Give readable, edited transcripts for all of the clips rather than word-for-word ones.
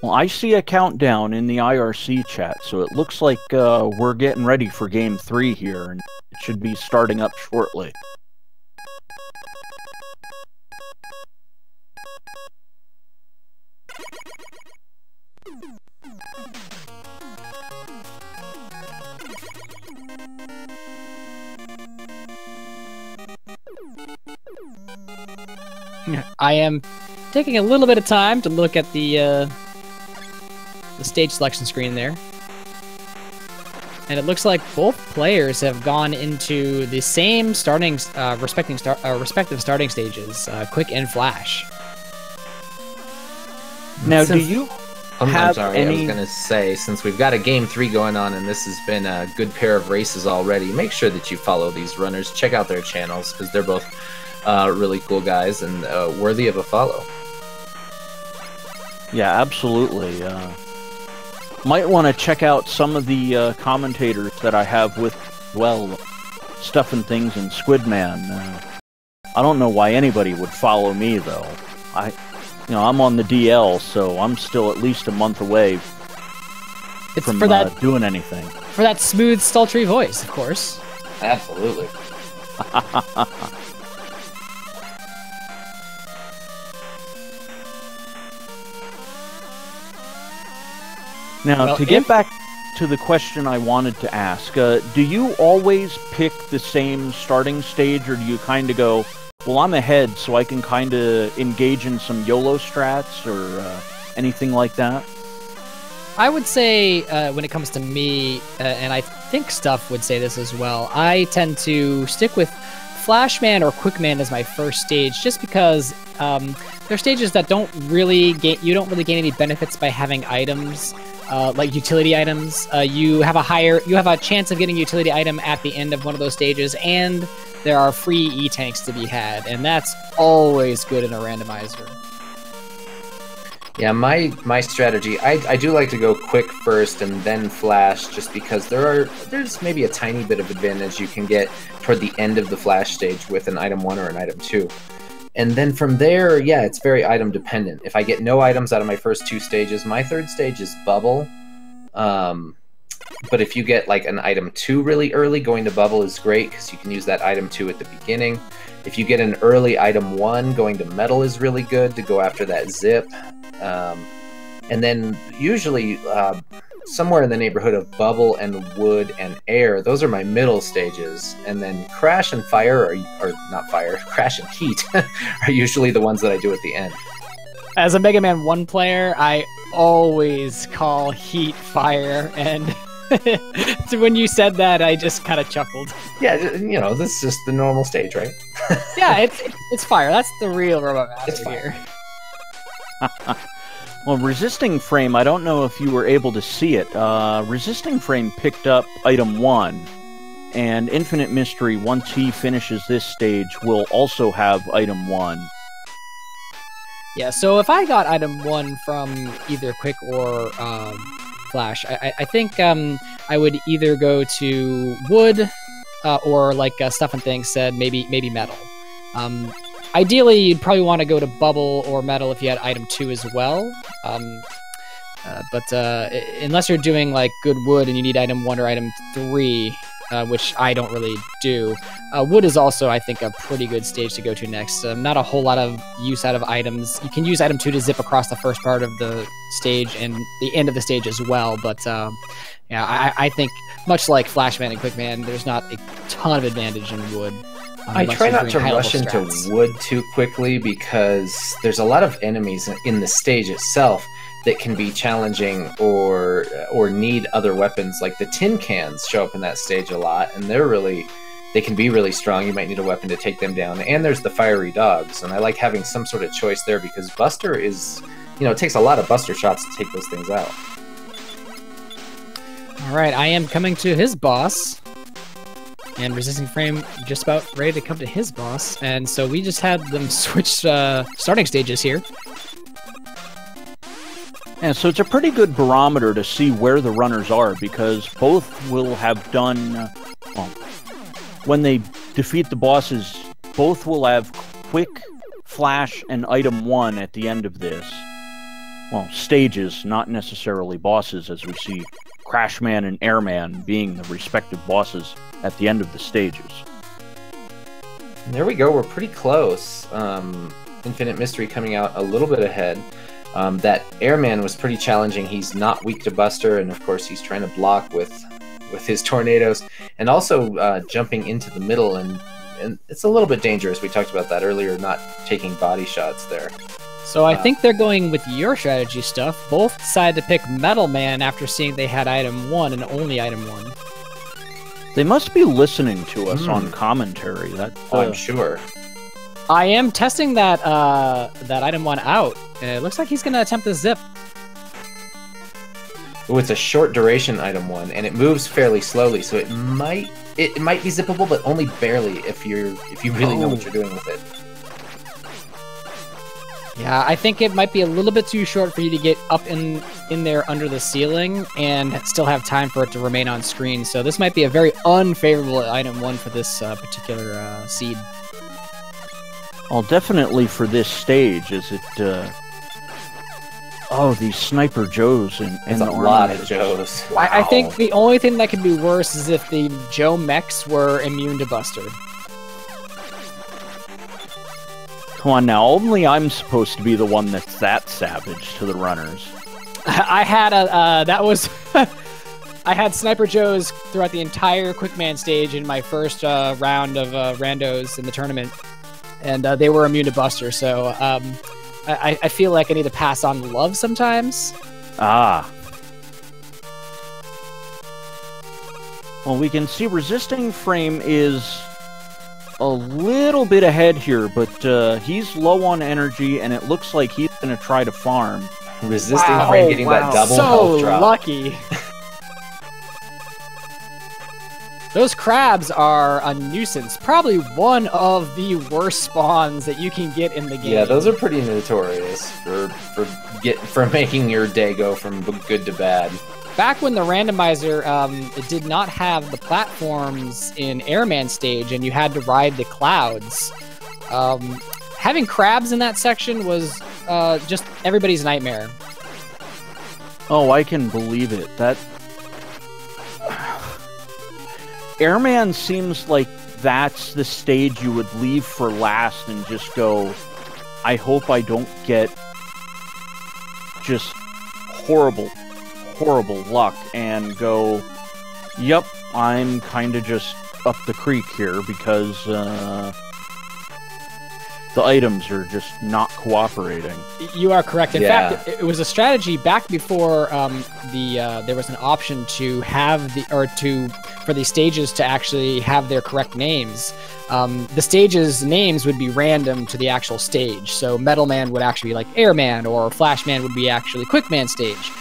Well, I see a countdown in the IRC chat, so it looks like we're getting ready for Game 3 here, and it should be starting up shortly. I am taking a little bit of time to look at the stage selection screen there. And it looks like both players have gone into the same starting, respective starting stages, Quick and Flash. Now, do you I'm sorry, I was going to say, since we've got a Game 3 going on and this has been a good pair of races already, make sure that you follow these runners. Check out their channels, because they're both really cool guys and worthy of a follow. Yeah, absolutely. Might want to check out some of the commentators that I have with, well, Stuff and Things and Squidman. I don't know why anybody would follow me, though. I'm on the DL, so I'm still at least a month away from doing anything. For that smooth, sultry voice, of course. Absolutely. Now, well, to get back to the question I wanted to ask, do you always pick the same starting stage, or do you kind of go, well, I'm ahead, so I can kind of engage in some YOLO strats or anything like that? I would say, when it comes to me, and I think Stuff would say this as well, I tend to stick with Flashman or Quickman as my first stage, just because they're stages that don't really gain any benefits by having items, like utility items. You have a chance of getting a utility item at the end of one of those stages, and there are free E-tanks to be had, and that's always good in a randomizer. Yeah, my strategy, I do like to go Quick first and then Flash, just because there's maybe a tiny bit of advantage you can get toward the end of the Flash stage with an item 1 or an item 2. And then from there, yeah, it's very item dependent. If I get no items out of my first 2 stages, my third stage is Bubble. But if you get like an item 2 really early, going to Bubble is great because you can use that item 2 at the beginning. If you get an early item 1, going to Metal is really good to go after that zip. And then usually somewhere in the neighborhood of Bubble and Wood and Air, those are my middle stages. And then Crash and Fire, Crash and Heat are usually the ones that I do at the end. As a Mega Man 1 player, I always call Heat Fire, and so when you said that, I just kind of chuckled. Yeah, this is just the normal stage, right? Yeah, it's Fire. That's the real Robot Master here. Well, Resisting Frame, I don't know if you were able to see it. Resisting Frame picked up item 1, and Infinite Mystery, once he finishes this stage, will also have item 1. Yeah, so if I got item 1 from either Quick or Flash, I think I would either go to Wood or, like Stuff and Things said, maybe Metal. Ideally, you'd probably want to go to Bubble or Metal if you had item 2 as well. But unless you're doing like good Wood and you need item 1 or item 3, which I don't really do, Wood is also, I think, a pretty good stage to go to next. Not a whole lot of use out of items. You can use item 2 to zip across the first part of the stage and the end of the stage as well. But yeah, I think much like Flashman and Quickman, there's not a ton of advantage in Wood. I try not to rush into Wood too quickly because there's a lot of enemies in the stage itself that can be challenging or need other weapons. Like the tin cans show up in that stage a lot, and they can be really strong. You might need a weapon to take them down. And there's the fiery dogs, and I like having some sort of choice there because Buster is, it takes a lot of Buster shots to take those things out. All right, I am coming to his boss. And Resisting Frame just about ready to come to his boss, and so we just had them switch starting stages here. And so it's a pretty good barometer to see where the runners are, because both will have done, when they defeat the bosses, both will have Quick, Flash, and item 1 at the end of this. well, stages, not necessarily bosses, as we see Crashman and Airman being the respective bosses at the end of the stages. And there we go. We're pretty close. Infinite Mystery coming out a little bit ahead. That Airman was pretty challenging. He's not weak to Buster, and of course he's trying to block with his tornadoes, and also jumping into the middle, and it's a little bit dangerous. We talked about that earlier, not taking body shots there. So I think they're going with your strategy stuff. Both decided to pick Metal Man after seeing they had item 1 and only item 1. They must be listening to us on commentary. I'm sure. I am testing that that item 1 out. It looks like he's going to attempt the zip. Oh, it's a short duration item 1, and it moves fairly slowly, so it might be zippable, but only barely if you really know what you're doing with it. Yeah, I think it might be a little bit too short for you to get up in there under the ceiling and still have time for it to remain on screen. So this might be a very unfavorable item 1 for this particular seed. Well, definitely for this stage, is it... Oh, these Sniper Joes and a lot of Joes. Wow. I think the only thing that could be worse is if the Joe mechs were immune to Buster. Come on now, only I'm supposed to be the one that's that savage to the runners. I had I had Sniper Joes throughout the entire Quickman stage in my first round of randos in the tournament, and they were immune to Buster, so I feel like I need to pass on love sometimes. Ah. Well, we can see Resisting Frame is a little bit ahead here, but he's low on energy, and it looks like he's going to try to farm. Resisting Frame getting that double health drop. So lucky. Those crabs are a nuisance. Probably one of the worst spawns that you can get in the game. Yeah, those are pretty notorious for making your day go from good to bad. Back when the randomizer did not have the platforms in Airman stage and you had to ride the clouds, having crabs in that section was just everybody's nightmare. Oh, I can believe it. That Airman seems like that's the stage you would leave for last and just go, I hope I don't get just horrible luck, and go, yep, I'm kind of just up the creek here because the items are just not cooperating. You are correct. In fact, it was a strategy back before there was an option to have for the stages to actually have their correct names. The stages' names would be random to the actual stage. So Metal Man would actually be like Airman, or Flashman would be actually Quickman stage.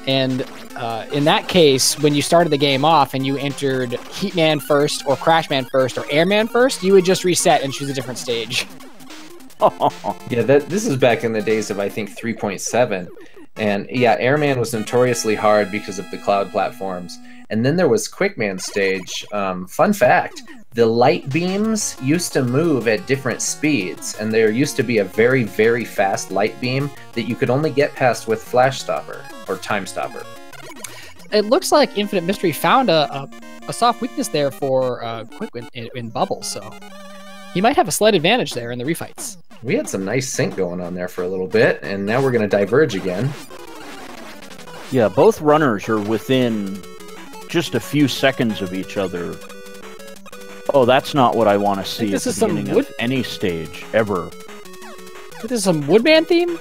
In that case, when you started the game off and you entered Heatman first, or Crashman first, or Airman first, you would just reset and choose a different stage. Yeah, this is back in the days of, I think, 3.7. And yeah, Airman was notoriously hard because of the cloud platforms. And then there was Quickman stage. Fun fact, the light beams used to move at different speeds, and there used to be a very, very fast light beam that you could only get past with Flash Stopper, or Time Stopper. It looks like Infinite Mystery found a soft weakness there for Quickman in Bubbles, so he might have a slight advantage there in the refights. We had some nice sync going on there for a little bit, and now we're going to diverge again. Yeah, both runners are within just a few seconds of each other. Oh, that's not what I want to see at the beginning of any stage, ever. This is some Woodman theme?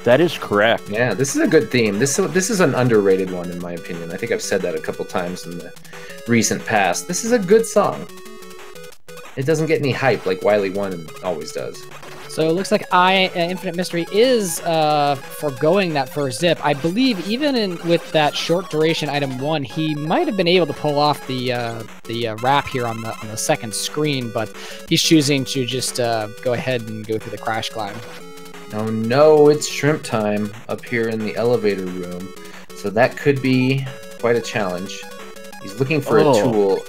That is correct. Yeah, this is a good theme. This is an underrated one, in my opinion. I think I've said that a couple times in the recent past. This is a good song. It doesn't get any hype like Wily 1 always does. So it looks like Infinite Mystery is foregoing that first zip. I believe even with that short duration item 1, he might have been able to pull off the wrap here on the second screen, but he's choosing to just go ahead and go through the crash climb. Oh no, it's shrimp time up here in the elevator room. So that could be quite a challenge. He's looking for a tool,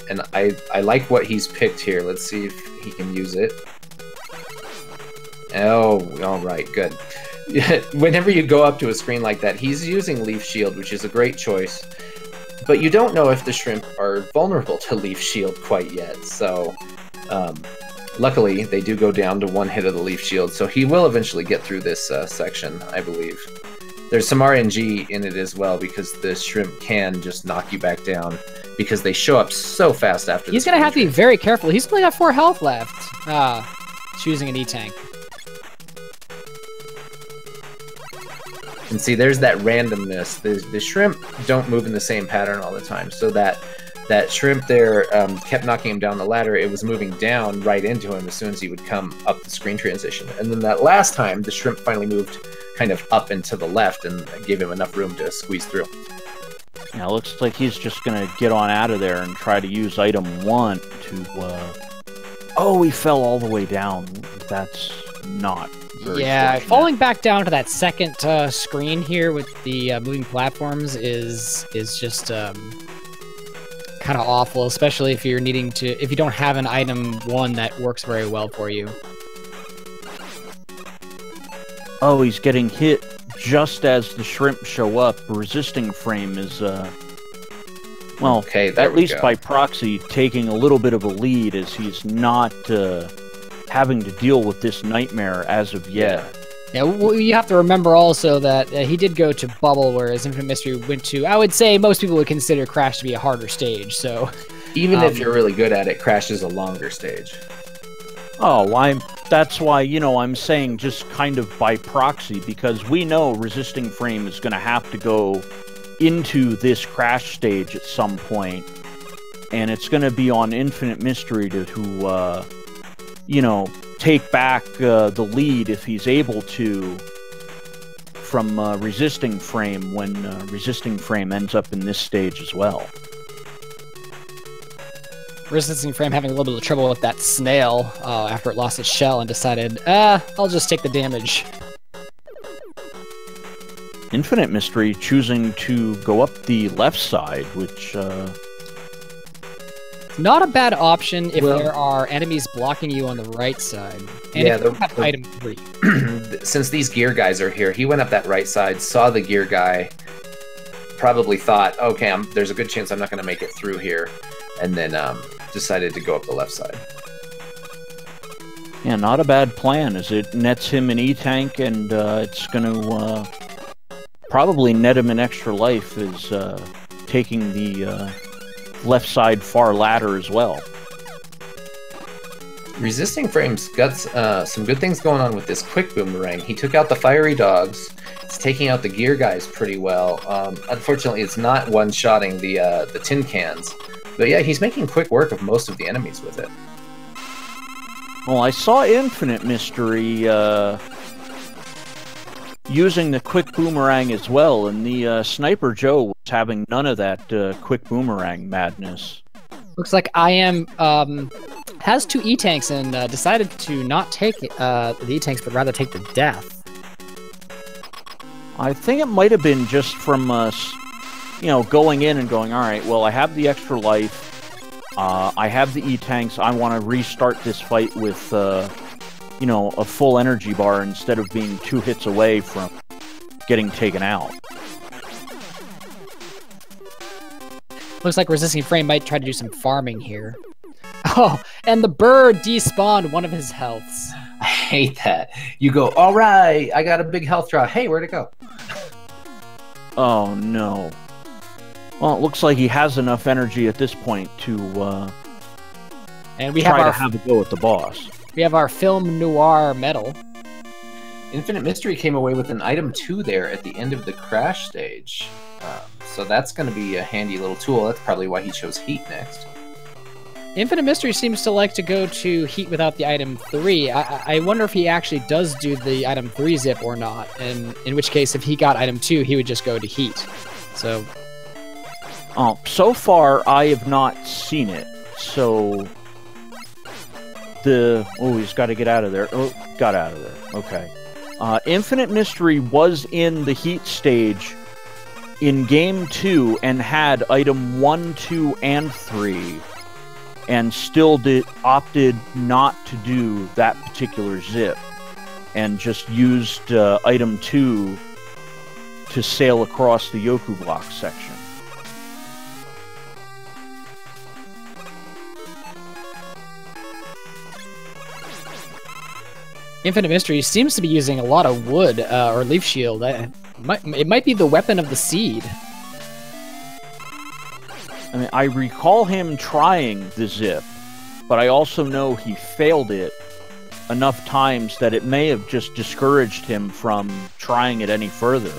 and I like what he's picked here. Let's see if he can use it. Oh, all right, good. Whenever you go up to a screen like that, he's using Leaf Shield, which is a great choice. But you don't know if the shrimp are vulnerable to Leaf Shield quite yet, so luckily they do go down to one hit of the Leaf Shield, so he will eventually get through this section, I believe. There's some RNG in it as well, because the shrimp can just knock you back down, because they show up so fast after He's going to have to be very careful. He's only got 4 health left, choosing an E-Tank. And see, there's that randomness. The shrimp don't move in the same pattern all the time, so that shrimp there kept knocking him down the ladder. It was moving down right into him as soon as he would come up the screen transition. And then that last time, the shrimp finally moved kind of up and to the left and gave him enough room to squeeze through. Yeah, looks like he's just going to get on out of there and try to use item 1 to... Oh, he fell all the way down. That's not very fortunate. Falling back down to that second screen here with the moving platforms is just kind of awful, especially if you're needing to... If you don't have an item 1 that works very well for you. Oh, he's getting hit just as the shrimp show up. Resisting frame is, well, okay, at least by proxy, taking a little bit of a lead as he's not having to deal with this nightmare as of yet. Yeah, well, you have to remember also that he did go to Bubble, whereas Infinite Mystery went to, I would say most people would consider Crash to be a harder stage, so... Even if you're really good at it, Crash is a longer stage. Oh, that's why, you know, I'm saying just kind of by proxy, because we know Resisting Frame is going to have to go into this Crash stage at some point, and it's going to be on Infinite Mystery to you know, take back the lead if he's able to from Resisting Frame when Resisting Frame ends up in this stage as well. Resisting Frame having a little bit of trouble with that snail after it lost its shell and decided, I'll just take the damage. Infinite Mystery choosing to go up the left side, which... Not a bad option if there are enemies blocking you on the right side. And if you have item 3. Since these gear guys are here, he went up that right side, saw the gear guy, probably thought, okay, there's a good chance I'm not going to make it through here, and then decided to go up the left side. Yeah, not a bad plan, as it nets him an E-Tank, and it's going to probably net him an extra life, is taking the left side far ladder as well. Resisting Frame's got some good things going on with this quick boomerang. He took out the fiery dogs. It's taking out the gear guys pretty well. Unfortunately, it's not one-shotting the tin cans. But yeah, he's making quick work of most of the enemies with it. Well, I saw Infinite Mystery using the quick boomerang as well, and the Sniper Joe was having none of that quick boomerang madness. Looks like IM has 2 E-Tanks and decided to not take the E-Tanks, but rather take the death. I think it might have been just from you know, going in and going, all right, well, I have the extra life, I have the E-Tanks, I want to restart this fight with, you know, a full energy bar instead of being 2 hits away from getting taken out. Looks like Resisting Frame might try to do some farming here. Oh, and the bird despawned one of his healths. I hate that. You go, all right, I got a big health drop. Hey, where'd it go? Oh, no. Well, it looks like he has enough energy at this point to and we try to have a go at the boss. We have our Film Noir medal. Infinite Mystery came away with an item 2 there at the end of the Crash stage. So that's going to be a handy little tool. That's probably why he chose Heat next. Infinite Mystery seems to like to go to Heat without the item 3. I wonder if he actually does do the item 3 zip or not. And in which case, if he got item 2, he would just go to Heat. So... so far, I have not seen it. So... Oh, he's got to get out of there. Oh, got out of there. Okay. Infinite Mystery was in the Heat stage in Game 2 and had item 1, 2, and 3, and still opted not to do that particular zip. and just used item 2 to sail across the Yoku block section. Infinite Mystery seems to be using a lot of wood or leaf shield. It might be the weapon of the seed. I mean, I recall him trying the zip, but I also know he failed it enough times that it may have just discouraged him from trying it any further.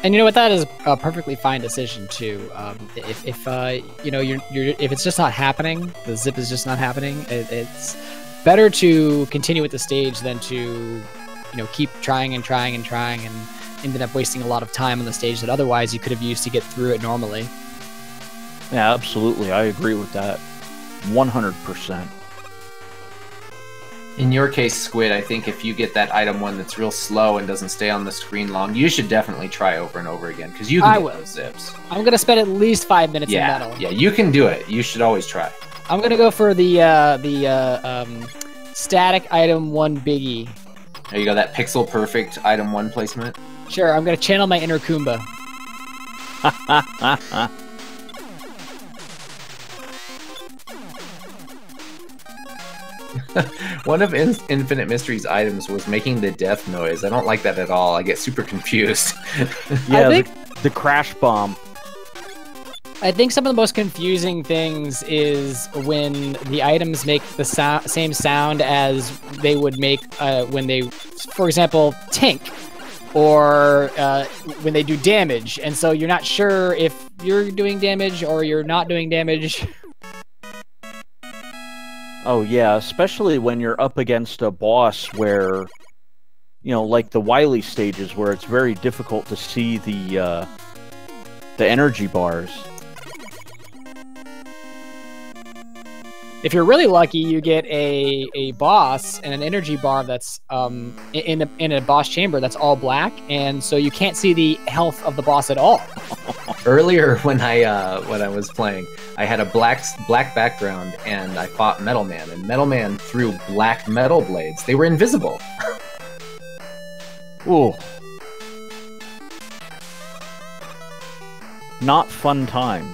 And you know what? That is a perfectly fine decision too. If you know if it's just not happening, the zip is just not happening. It's better to continue with the stage than to keep trying and ended up wasting a lot of time on the stage that otherwise you could have used to get through it normally. Yeah, absolutely. I agree with that. 100%. In your case, Squid, I think if you get that item 1 that's real slow and doesn't stay on the screen long, you should definitely try over and over again, because you can get those zips. I'm going to spend at least 5 minutes in metal. Yeah, you can do it. You should always try. I'm going to go for the static item 1 biggie. There you go, that pixel perfect item 1 placement. Sure, I'm going to channel my inner Kumba. One of Infinite Mystery's items was making the death noise. I don't like that at all. I get super confused. Yeah, the crash bomb. I think some of the most confusing things is when the items make the same sound as they would make when they, for example, tink, or when they do damage. And so you're not sure if you're doing damage or you're not doing damage. Oh yeah, especially when you're up against a boss where, like the Wily stages where it's very difficult to see the energy bars. If you're really lucky, you get a boss and an energy bar that's in a boss chamber that's all black, and so you can't see the health of the boss at all. Earlier, when I was playing, I had a black background, and I fought Metal Man, and Metal Man threw black metal blades. They were invisible. Ooh. Not fun times.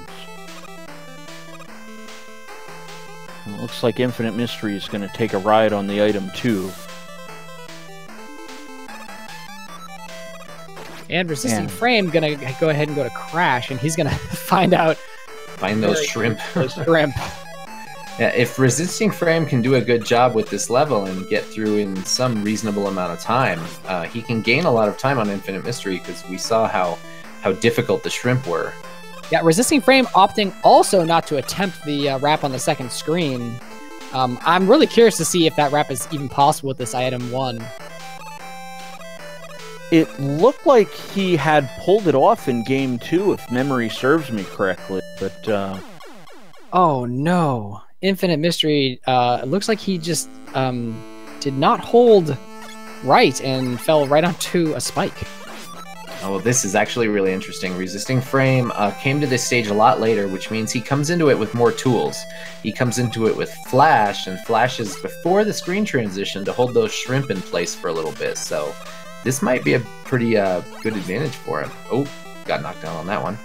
It looks like Infinite Mystery is going to take a ride on the item 2. And Resisting Frame going to go ahead and go to Crash, and he's going to find those shrimp. Those shrimp. Yeah, if Resisting Frame can do a good job with this level and get through in some reasonable amount of time, he can gain a lot of time on Infinite Mystery, because we saw how difficult the shrimp were. Yeah, Resisting Frame opting also not to attempt the wrap on the second screen. I'm really curious to see if that wrap is even possible with this item 1. It looked like he had pulled it off in game 2, if memory serves me correctly, but... Oh no. Infinite Mystery, it looks like he just did not hold right and fell right onto a spike. Oh, this is actually really interesting. Resisting Frame came to this stage a lot later, which means he comes into it with more tools. He comes into it with Flash, and Flash is before the screen transition to hold those shrimp in place for a little bit, so this might be a pretty good advantage for him. Oh, got knocked down on that one.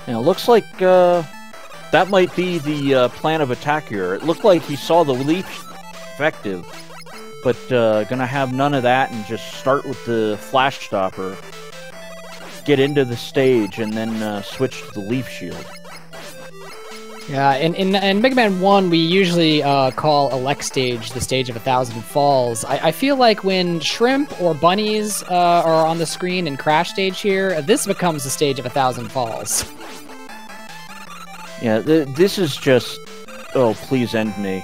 Yeah, it looks like that might be the plan of attack here. It looked like he saw the leap effective, but gonna have none of that and just start with the Flash Stopper, get into the stage, and then switch to the Leaf Shield. Yeah, in Mega Man 1, we usually call Elect Stage the stage of 1,000 falls. I feel like when shrimp or bunnies are on the screen in Crash Stage here, this becomes the stage of 1,000 falls. Yeah, this is just... Oh, please end me.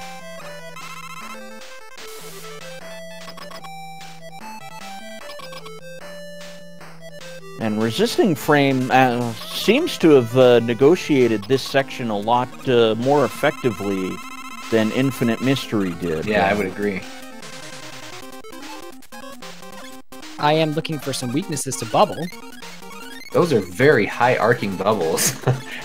And Resisting Frame seems to have negotiated this section a lot more effectively than Infinite Mystery did. Yeah, I would agree. I am looking for some weaknesses to Bubble. Those are very high arcing bubbles,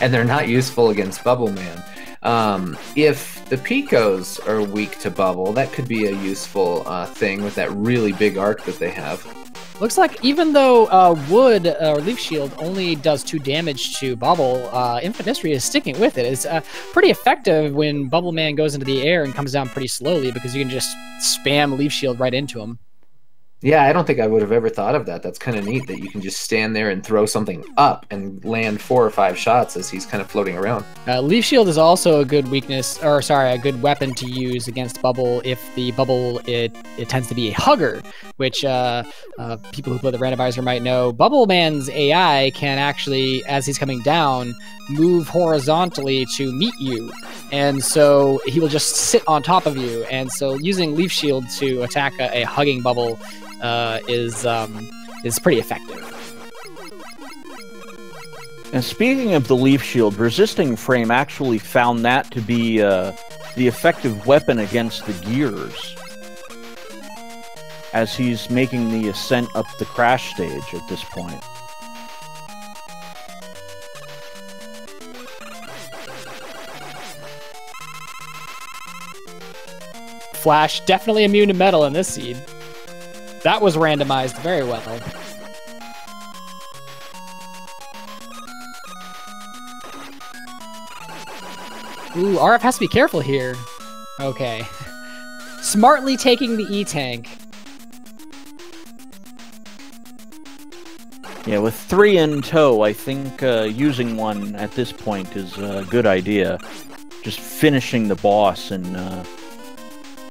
and they're not useful against Bubble Man. If the Picos are weak to bubble, that could be a useful thing with that really big arc that they have. Looks like even though Wood or Leaf Shield only does 2 damage to Bubble, Infinite Mystery is sticking with it. It's pretty effective when Bubble Man goes into the air and comes down pretty slowly because you can just spam Leaf Shield right into him. Yeah, I don't think I would have ever thought of that. That's kind of neat that you can just stand there and throw something up and land 4 or 5 shots as he's kind of floating around. Leaf Shield is also a good a good weapon to use against Bubble if the Bubble it tends to be a hugger, which people who play the randomizer might know. Bubble Man's AI can actually, as he's coming down, move horizontally to meet you, and so he will just sit on top of you. And so using Leaf Shield to attack a hugging Bubble is pretty effective. And speaking of the Leaf Shield, Resisting Frame actually found that to be the effective weapon against the gears as he's making the ascent up the crash stage at this point. Flash definitely immune to metal in this seed. That was randomized very well. Ooh, RF has to be careful here. Okay. Smartly taking the E-Tank. Yeah, with 3 in tow, I think using one at this point is a good idea. Just finishing the boss and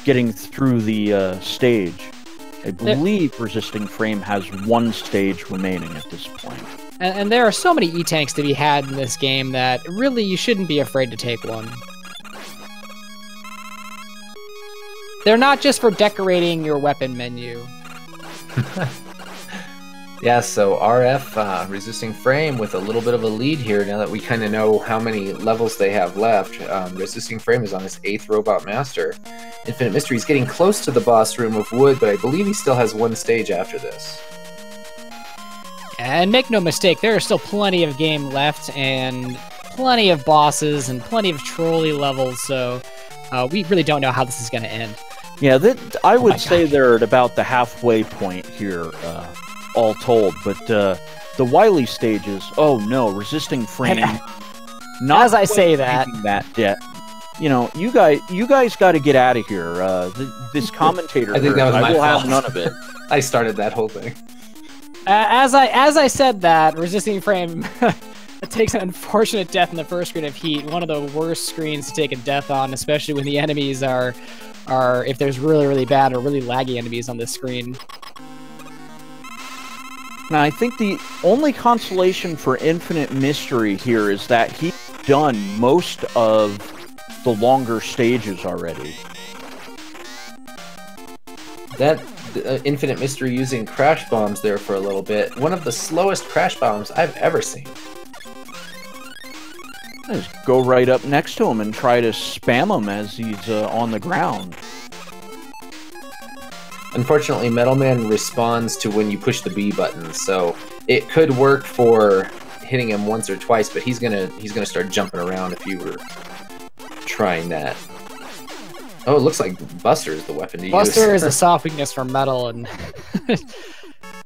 getting through the stage. I believe Resisting Frame has 1 stage remaining at this point. And there are so many E-Tanks to be had in this game that really you shouldn't be afraid to take one. They're not just for decorating your weapon menu. Yeah, so RF, Resisting Frame, with a little bit of a lead here now that we kind of know how many levels they have left. Resisting Frame is on his 8th Robot Master. Infinite Mystery is getting close to the boss room of Wood, but I believe he still has 1 stage after this. And make no mistake, there are still plenty of game left, and plenty of bosses, and plenty of trolley levels, so we really don't know how this is going to end. Yeah, I would say they're at about the halfway point here, all told, but the Wily stages, oh no, Resisting Frame. Not as I say that. You know, you guys got to get out of here. This commentator, I think that was my will fault. have none of it. I started that whole thing. As I said that, Resisting Frame takes an unfortunate death in the first screen of Heat, one of the worst screens to take a death on, especially when the enemies are if there's really, really bad or really laggy enemies on this screen. Now, I think the only consolation for Infinite Mystery here is that he's done most of the longer stages already. That Infinite Mystery using crash bombs there for a little bit. One of the slowest crash bombs I've ever seen. Just go right up next to him and try to spam him as he's on the ground. Unfortunately, Metal Man responds to when you push the B button, so it could work for hitting him once or twice, but he's gonna start jumping around if you were trying that. Oh, it looks like Buster is the weapon to use. Buster is a soft weakness for Metal, and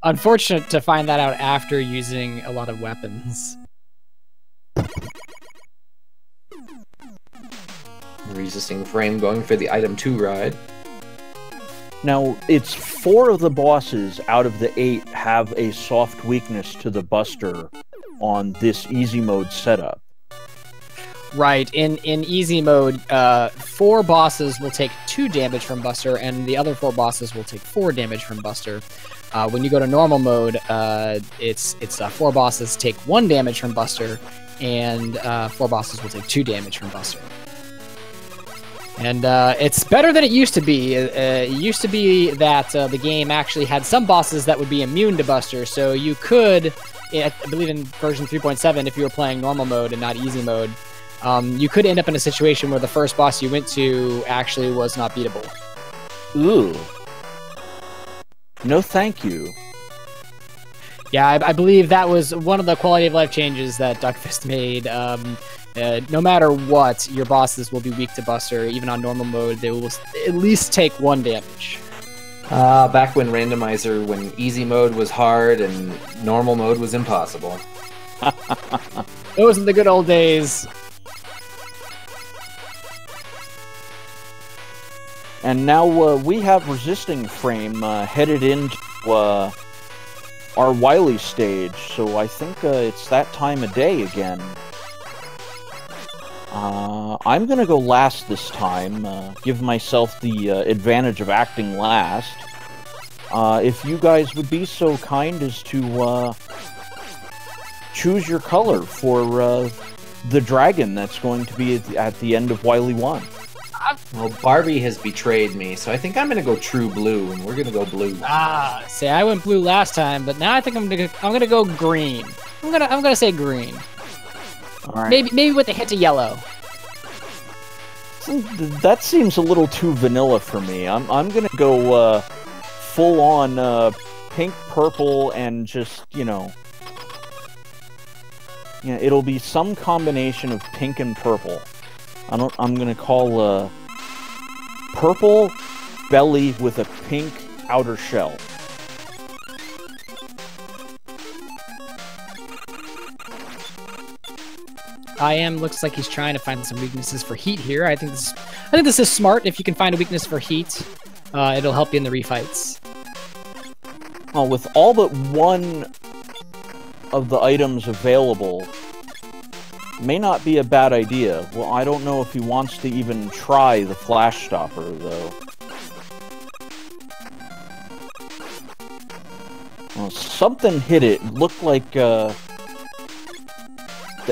unfortunate to find that out after using a lot of weapons. Resisting Frame going for the item 2 ride. Now, it's 4 of the bosses out of the 8 have a soft weakness to the Buster on this easy mode setup. Right. In easy mode, 4 bosses will take 2 damage from Buster, and the other 4 bosses will take 4 damage from Buster. When you go to normal mode, it's 4 bosses take 1 damage from Buster, and 4 bosses will take 2 damage from Buster. And it's better than it used to be. It used to be that the game actually had some bosses that would be immune to Buster, so you could, I believe in version 3.7, if you were playing normal mode and not easy mode, you could end up in a situation where the first boss you went to actually was not beatable. Ooh. No thank you. Yeah, I believe that was one of the quality of life changes that Duckfist made. No matter what, your bosses will be weak to Buster. Even on normal mode, they will at least take 1 damage. Back when when easy mode was hard and normal mode was impossible. Those are the good old days. And now we have Resisting Frame headed into our Wily stage, so I think it's that time of day again. I'm gonna go last this time, give myself the advantage of acting last. If you guys would be so kind as to choose your color for the dragon that's going to be at the end of Wily 1. Well, Barbie has betrayed me, so I think I'm gonna go true blue, and we're gonna go blue. See, I went blue last time, but now I think I'm gonna go green. I'm gonna say green. All right. Maybe with a hint of yellow. That seems a little too vanilla for me. I'm gonna go full on pink, purple, and just it'll be some combination of pink and purple. I'm gonna call purple belly with a pink outer shell. Looks like he's trying to find some weaknesses for heat here. I think this is smart. If you can find a weakness for heat, it'll help you in the refights. Well, with all but one of the items available, may not be a bad idea. Well, I don't know if he wants to even try the flash stopper, though. Well, something hit it. It looked like the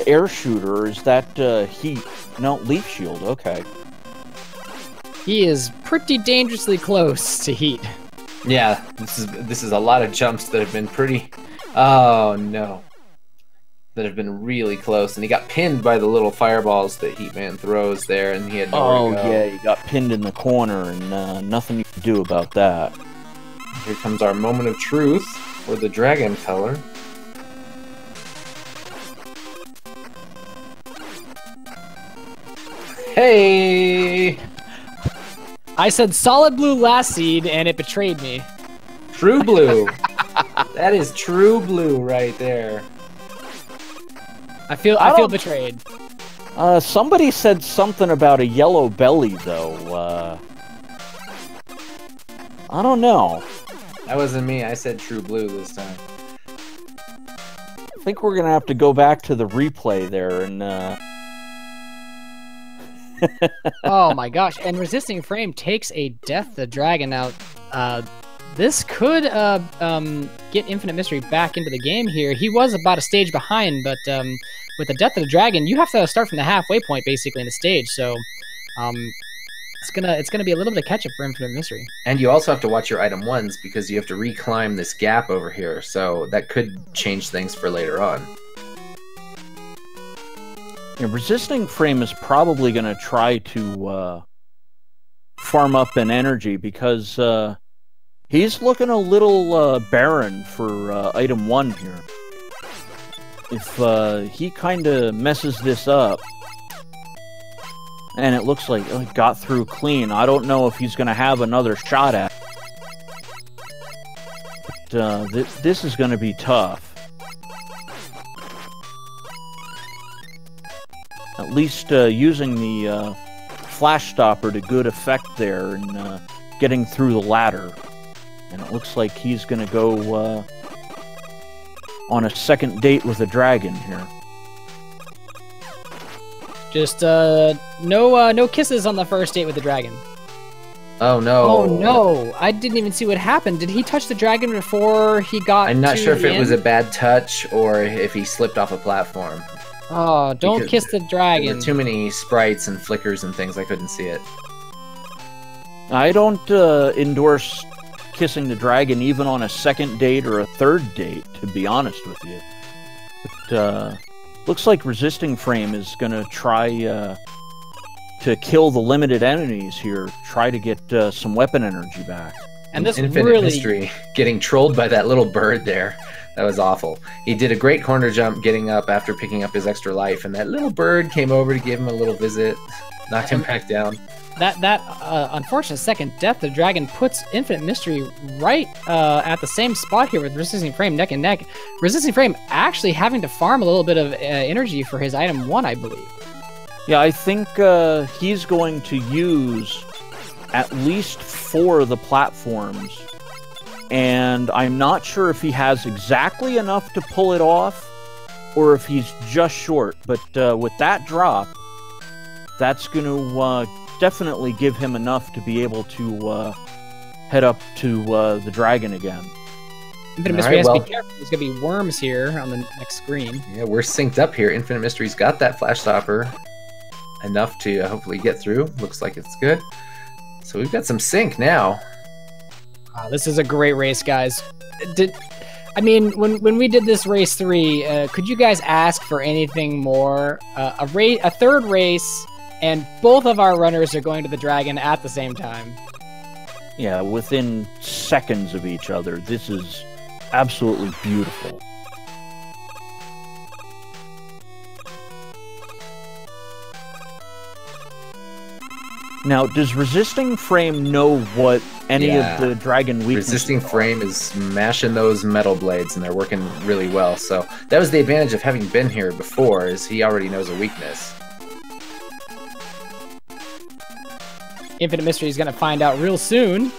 air shooter. Is that heat? No, leaf shield. Okay. He is pretty dangerously close to heat. Yeah, this is a lot of jumps that have been pretty... Oh, no. That have been really close, and he got pinned by the little fireballs that Heatman throws there, and he had nowhere to go. Yeah, he got pinned in the corner, and nothing you can do about that. Here comes our moment of truth for the dragon color. Hey! I said solid blue last seed, and it betrayed me. True blue. That is true blue right there. I feel betrayed. Somebody said something about a yellow belly, though. I don't know. That wasn't me. I said true blue this time. I think we're gonna have to go back to the replay there and. Oh my gosh! And resisting frame takes a death the dragon out. This could get Infinite Mystery back into the game here. He was about a stage behind, but with the death of the dragon, you have to start from the halfway point basically in the stage. So it's gonna be a little bit of catch up for Infinite Mystery. And you also have to watch your item 1s because you have to reclimb this gap over here. So that could change things for later on. Yeah, resisting frame is probably going to try to farm up an energy because he's looking a little barren for item 1 here. If he kind of messes this up, and it looks like he got through clean, I don't know if he's going to have another shot at it. But, this is going to be tough. At least using the flash stopper to good effect there and getting through the ladder. And it looks like he's going to go on a second date with a dragon here. Just no kisses on the first date with the dragon. Oh no! Oh no! I didn't even see what happened. Did he touch the dragon before he got? I'm not sure if it end? was a bad touch or if he slipped off a platform. Oh, don't kiss the dragon. There were too many sprites and flickers and things. I couldn't see it. I don't endorse kissing the dragon even on a second date or a third date, to be honest with you. But looks like Resisting Frame is going to try to kill the limited enemies here, try to get some weapon energy back. And this Infinite really... Mystery getting trolled by that little bird there. That was awful. He did a great corner jump getting up after picking up his extra life, and that little bird came over to give him a little visit, knocked him back down. That unfortunate second death, the dragon puts Infinite Mystery right at the same spot here with Resisting Frame neck and neck. Resisting Frame actually having to farm a little bit of energy for his item 1, I believe. Yeah, I think he's going to use at least 4 of the platforms, and I'm not sure if he has exactly enough to pull it off or if he's just short, but with that drop, that's going to definitely give him enough to be able to head up to the dragon again. Infinite Mystery has to be careful. There's going to be worms here on the next screen. Yeah, we're synced up here. Infinite Mystery's got that flash stopper enough to hopefully get through. Looks like it's good. So we've got some sync now. This is a great race, guys. When we did this race 3, could you guys ask for anything more? A third race, and both of our runners are going to the dragon at the same time. Yeah, within seconds of each other. This is absolutely beautiful. Now, does Resisting Frame know what any of the dragon weaknesses Resisting Frame is mashing those metal blades, and they're working really well. So that was the advantage of having been here before, is he already knows a weakness. Infinite Mystery is going to find out real soon.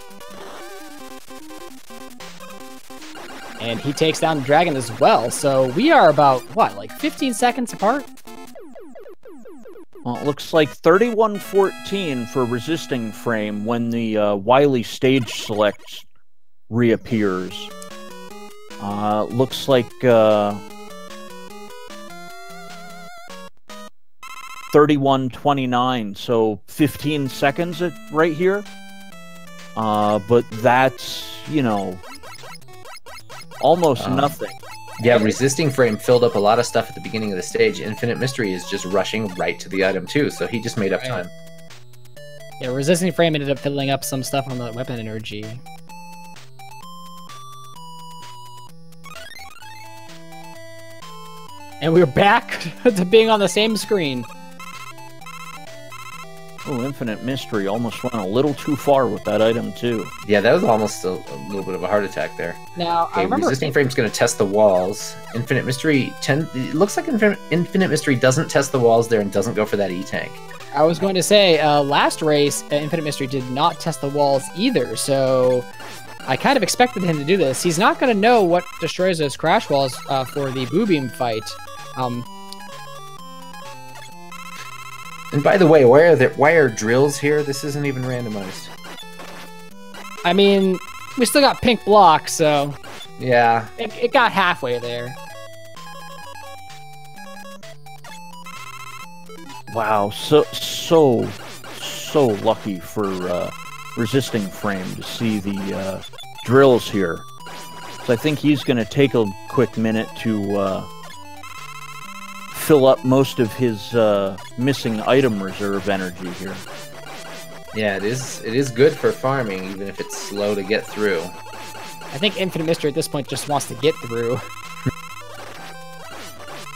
And he takes down the dragon as well. So we are about, what, like 15 seconds apart? Well, it looks like 31-14 for Resisting Frame when the Wily Stage Select reappears. Looks like 31-29, so 15 seconds right here. But that's, you know, almost nothing. Yeah, Resisting Frame filled up a lot of stuff at the beginning of the stage. Infinite Mystery is just rushing right to the item too, so he just made up time. Yeah, Resisting Frame ended up filling up some stuff on the weapon energy. And we're back to being on the same screen. Oh, Infinite Mystery almost went a little too far with that item, too. Yeah, that was almost a little bit of a heart attack there. Now, okay, I remember Resisting Frame's going to test the walls. Infinite Mystery, it looks like Infinite Mystery doesn't test the walls there and doesn't go for that E-Tank. I was going to say, last race, Infinite Mystery did not test the walls either, so I kind of expected him to do this. He's not going to know what destroys those crash walls for the Boo Beam fight. And by the way, why are drills here? This isn't even randomized. I mean, we still got pink blocks, so... Yeah. It got halfway there. Wow, so lucky for Resisting Frame to see the drills here. So I think he's going to take a quick minute to fill up most of his missing item reserve energy here. Yeah, it is good for farming, even if it's slow to get through. I think Infinite Mystery at this point just wants to get through.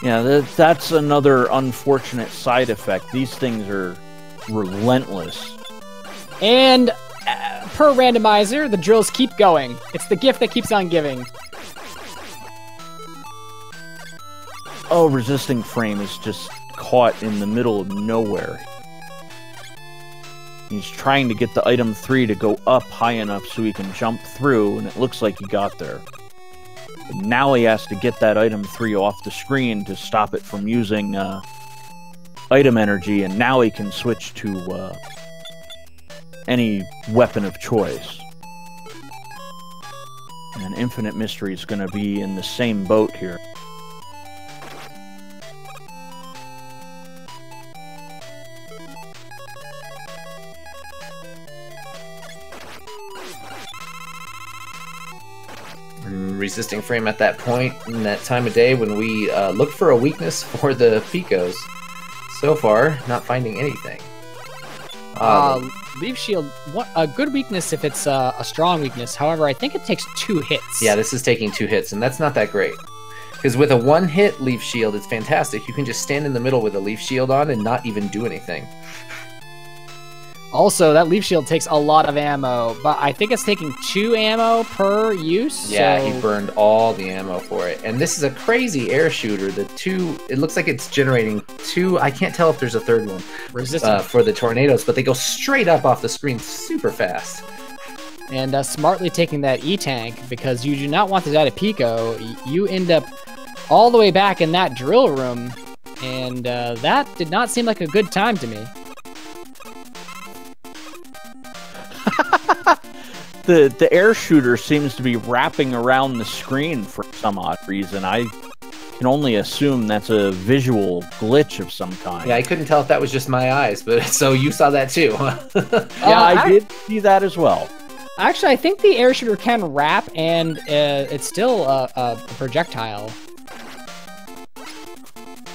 Yeah, that's another unfortunate side effect. These things are relentless. And per randomizer, the drills keep going. It's the gift that keeps on giving. Oh, Resisting Frame is just caught in the middle of nowhere. He's trying to get the item 3 to go up high enough so he can jump through, and it looks like he got there. But now he has to get that item 3 off the screen to stop it from using item energy, and now he can switch to any weapon of choice. And Infinite Mystery is going to be in the same boat here. Resisting Frame at that point in that time of day when we look for a weakness for the Picos. So far, not finding anything. Leaf Shield, a good weakness if it's a strong weakness. However, I think it takes 2 hits. Yeah, this is taking 2 hits, and that's not that great. Because with a 1-hit Leaf Shield, it's fantastic. You can just stand in the middle with a Leaf Shield on and not even do anything. Also, that Leaf Shield takes a lot of ammo, but I think it's taking 2 ammo per use. Yeah, so... he burned all the ammo for it. And this is a crazy air shooter. It looks like it's generating 2, I can't tell if there's a third one, for the tornadoes, but they go straight up off the screen super fast. And smartly taking that E-Tank, because you do not want to die to Pico, you end up all the way back in that drill room, and that did not seem like a good time to me. The air shooter seems to be wrapping around the screen for some odd reason. I can only assume that's a visual glitch of some kind. Yeah, I couldn't tell if that was just my eyes, but so you saw that too, huh? Yeah, I did see that as well. Actually, I think the air shooter can wrap, and it's still a projectile.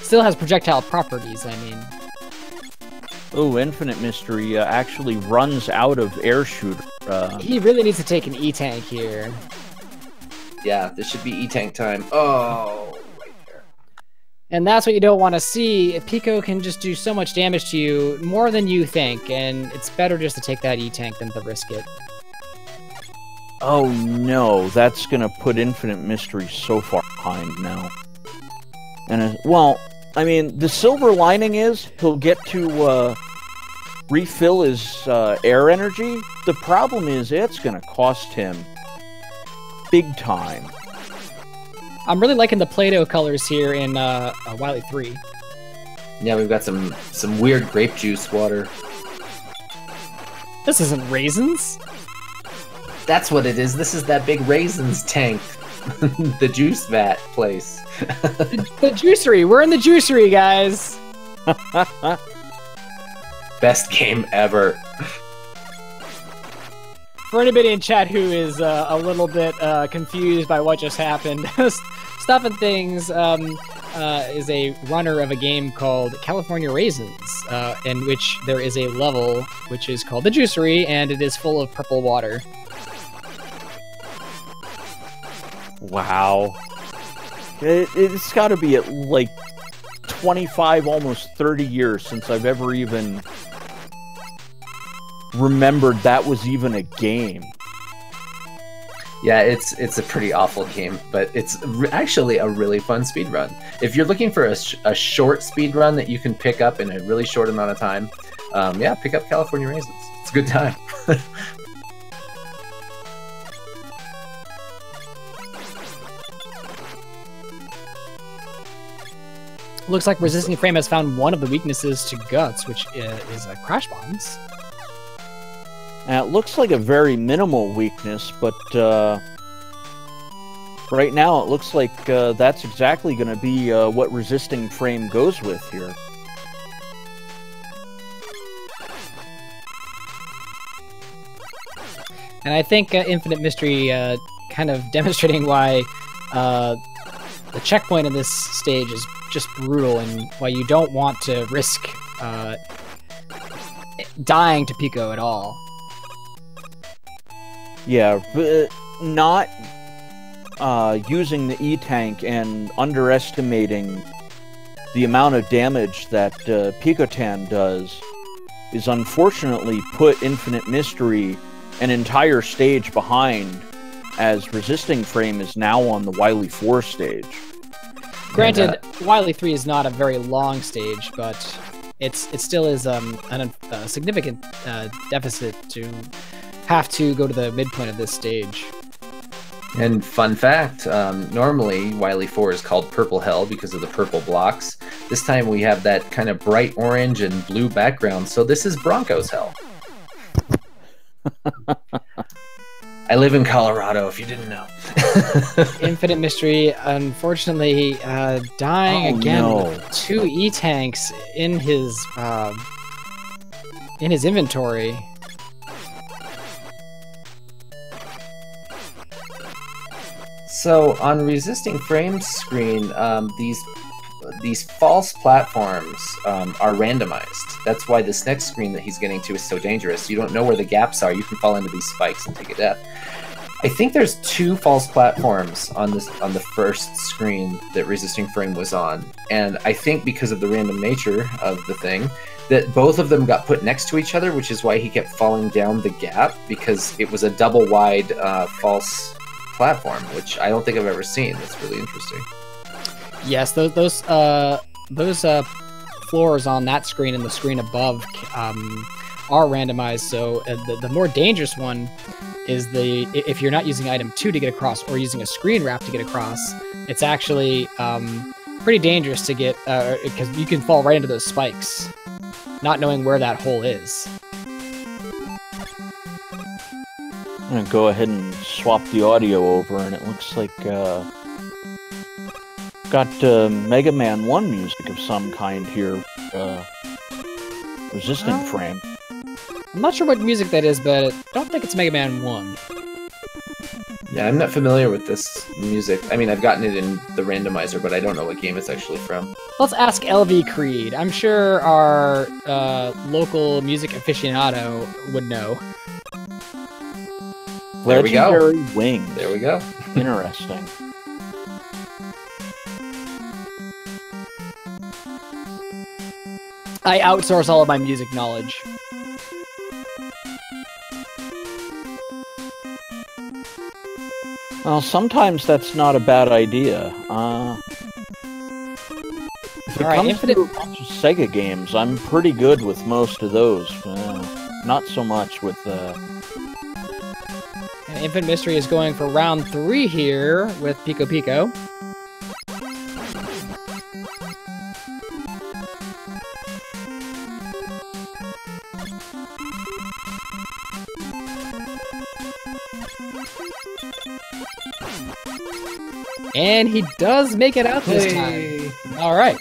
Still has projectile properties, I mean. Oh, Infinite Mystery actually runs out of air shooter. He really needs to take an E-Tank here. Yeah, this should be E-Tank time. Oh, right there. And that's what you don't want to see. Pico can just do so much damage to you, more than you think, and it's better just to take that E-Tank than to risk it. Oh no, that's gonna put Infinite Mystery so far behind now. And well, I mean, the silver lining is he'll get to refill his air energy. The problem is it's gonna cost him big time. I'm really liking the Play-Doh colors here in Wily 3. Yeah, we've got some weird grape juice water. This isn't raisins. That's what it is. This is that big raisins tank. The juice vat place. The juicery. We're in the juicery, guys. Best game ever. For anybody in chat who is a little bit confused by what just happened, Stuff and Things is a runner of a game called California Raisins, in which there is a level which is called the Juicery, and it is full of purple water. Wow. It's got to be at like 25, almost 30 years since I've ever even remembered that was even a game. Yeah, it's a pretty awful game, but it's actually a really fun speedrun. If you're looking for a short speedrun that you can pick up in a really short amount of time, yeah, pick up California Raisins. It's a good time. Looks like Resisting Frame has found one of the weaknesses to Guts, which is crash bombs. It looks like a very minimal weakness, but right now it looks like that's exactly going to be what Resisting Frame goes with here. And I think Infinite Mystery kind of demonstrating why the checkpoint in this stage is just brutal, and why you don't want to risk dying to Pico at all. Yeah, but not using the E-Tank and underestimating the amount of damage that Picotan does is unfortunately put Infinite Mystery an entire stage behind, as Resisting Frame is now on the Wily 4 stage. Granted, Wily 3 is not a very long stage, but it still is a significant deficit to have to go to the midpoint of this stage. And fun fact, normally Wily 4 is called Purple Hell because of the purple blocks. This time we have that kind of bright orange and blue background, so this is Bronco's Hell. I live in Colorado, if you didn't know. Infinite Mystery, unfortunately, dying again with 2 E-Tanks in his inventory. So on Resisting Frame's screen, these these false platforms are randomized. That's why this next screen that he's getting to is so dangerous. You don't know where the gaps are. You can fall into these spikes and take a death. I think there's 2 false platforms on the first screen that Resisting Frame was on, and I think because of the random nature of the thing, that both of them got put next to each other, which is why he kept falling down the gap, because it was a double wide false platform, which I don't think I've ever seen. That's really interesting. Yes, those floors on that screen and the screen above are randomized. So the more dangerous one is if you're not using item 2 to get across or using a screen wrap to get across, it's actually pretty dangerous to get because you can fall right into those spikes, not knowing where that hole is. I'm gonna go ahead and swap the audio over, and it looks like got Mega Man 1 music of some kind here, Resisting Frame. I'm not sure what music that is, but I don't think it's Mega Man 1. Yeah, I'm not familiar with this music. I mean, I've gotten it in the randomizer, but I don't know what game it's actually from. Let's ask LV Creed. I'm sure our local music aficionado would know. There we go. Legendary Wings. There we go. Interesting. I outsource all of my music knowledge. Well, sometimes that's not a bad idea. If it comes to a bunch of Sega games, I'm pretty good with most of those. Not so much with... And Infinite Mystery is going for round 3 here with Pico Pico. And he does make it out this time. All right.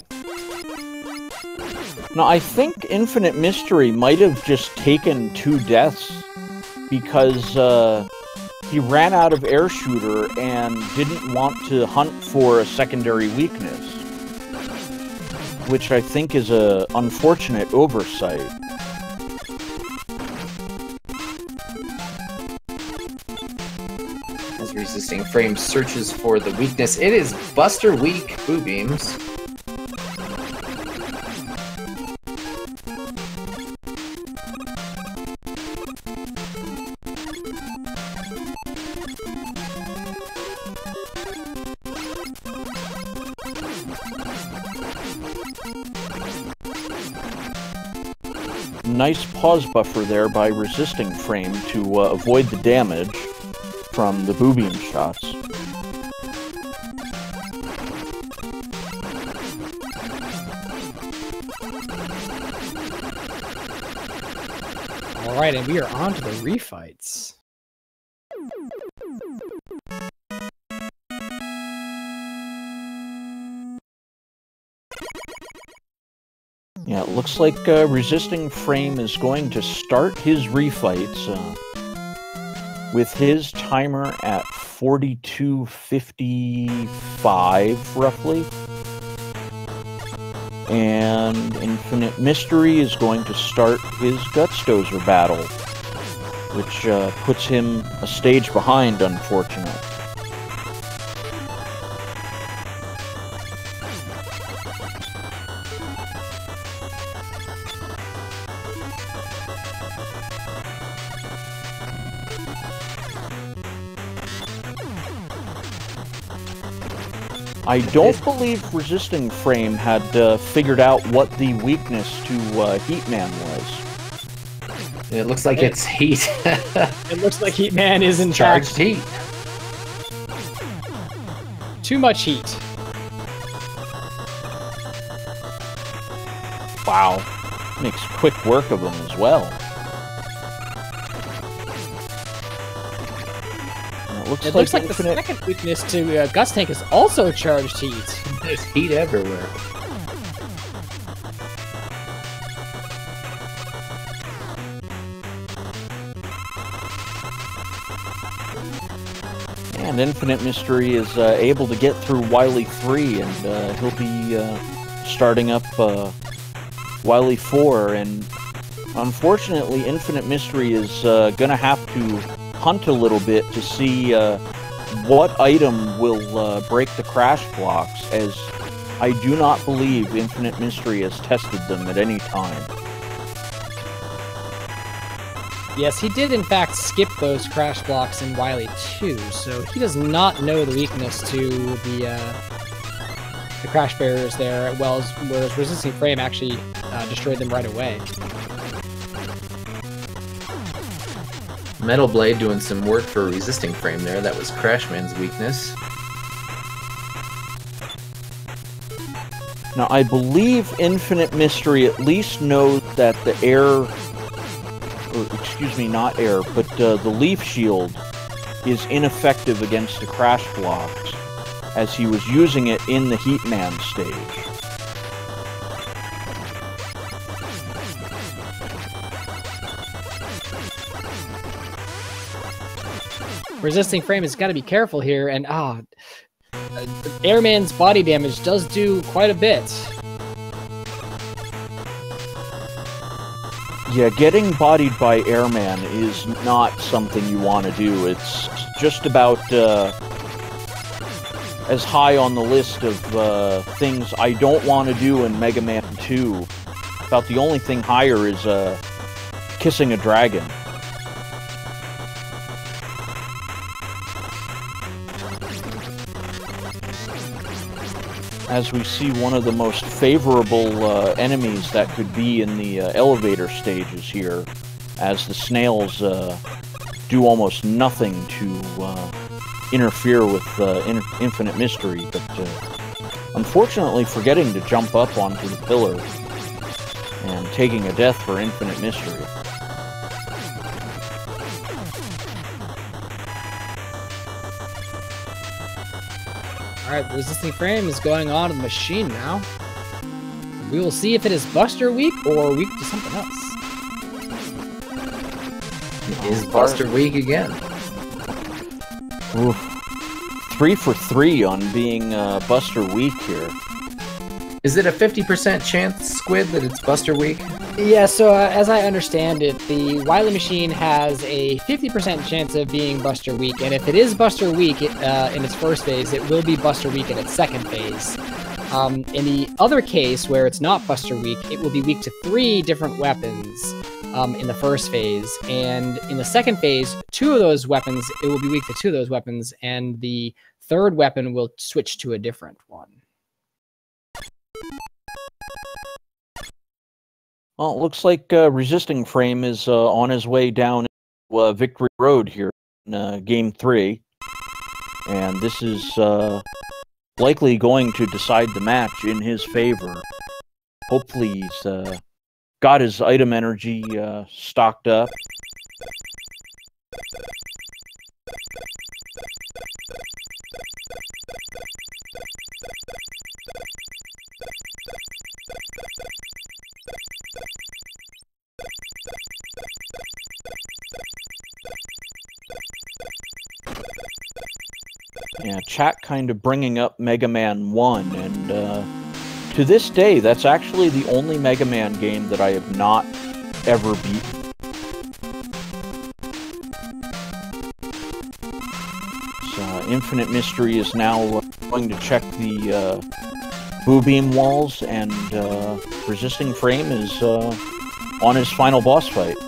No, I think Infinite Mystery might have just taken 2 deaths because he ran out of air shooter and didn't want to hunt for a secondary weakness, which I think is a unfortunate oversight. Resisting Frame searches for the weakness. It is Buster Weak Boo Beams. Nice pause buffer there by Resisting Frame to avoid the damage from the Boo Beam shots. Alright, and we are on to the refights. Yeah, it looks like Resisting Frame is going to start his refights with his timer at 42:55, roughly. And Infinite Mystery is going to start his Gutsdozer battle, which puts him a stage behind, unfortunately. I don't believe Resisting Frame had figured out what the weakness to Heatman was. It looks like it's heat. It looks like Heatman is in Charged fact heat. too much heat. Wow. Makes quick work of him as well. It looks like the second weakness to Guts Tank is also charged heat. There's heat everywhere. And Infinite Mystery is able to get through Wily 3, and he'll be starting up Wily 4. And unfortunately, Infinite Mystery is going to have to hunt a little bit to see what item will break the crash blocks, as I do not believe Infinite Mystery has tested them at any time. Yes, he did in fact skip those crash blocks in Wily 2, so he does not know the weakness to the crash barriers there, whereas Resisting Frame actually destroyed them right away. Metal Blade doing some work for Resisting Frame there. That was Crashman's weakness. Now, I believe Infinite Mystery at least knows that the air, or excuse me, not air, but the leaf shield is ineffective against the crash blocks, as he was using it in the Heatman stage. Resisting Frame has got to be careful here, and Airman's body damage does do quite a bit. Yeah, getting bodied by Airman is not something you want to do. It's just about as high on the list of things I don't want to do in Mega Man 2. About the only thing higher is kissing a dragon. As we see one of the most favorable enemies that could be in the elevator stages here, as the snails do almost nothing to interfere with Infinite Mystery, but unfortunately forgetting to jump up onto the pillar and taking a death for Infinite Mystery. Alright, Resisting Frame is going on to the machine now. We will see if it is Buster weak or weak to something else. Is Buster weak again? Oof. 3 for 3 on being Buster weak here. Is it a 50% chance, Squid, that it's Buster weak? Yeah, so as I understand it, the Wily machine has a 50% chance of being Buster weak, and if it is Buster weak in its first phase, it will be Buster weak in its second phase. In the other case, where it's not Buster weak, it will be weak to 3 different weapons in the first phase, and in the second phase, 2 of those weapons, it will be weak to 2 of those weapons, and the third weapon will switch to a different one. Well, it looks like Resisting Frame is on his way down Victory Road here in Game 3. And this is likely going to decide the match in his favor. Hopefully he's got his item energy stocked up. Yeah, chat kind of bringing up Mega Man 1, and to this day, that's actually the only Mega Man game that I have not ever beaten. So, Infinite Mystery is now going to check the Boo Beam walls, and Resisting Frame is on his final boss fight.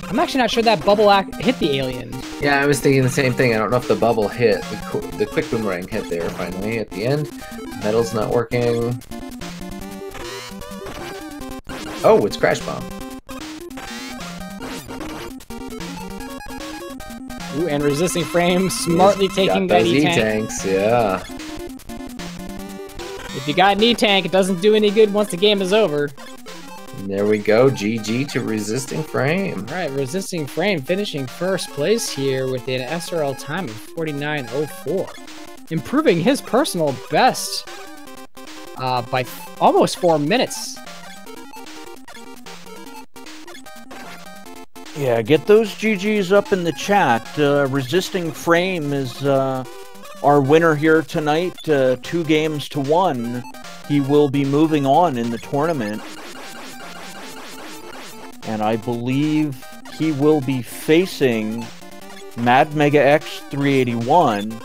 I'm actually not sure that bubble hit the alien. Yeah, I was thinking the same thing. I don't know if the bubble hit. The quick boomerang hit there finally at the end. Metal's not working. Oh, it's Crash Bomb. Ooh, and Resisting Frame smartly taking that E-Tank. E-Tanks, yeah. If you got an E-Tank, it doesn't do any good once the game is over. And there we go, GG to Resisting Frame. Alright, Resisting Frame finishing first place here with an SRL time of 49.04. Improving his personal best by almost 4 minutes. Yeah, get those GGs up in the chat. Resisting Frame is our winner here tonight, 2 games to 1. He will be moving on in the tournament. And I believe he will be facing Mad Mega X 381.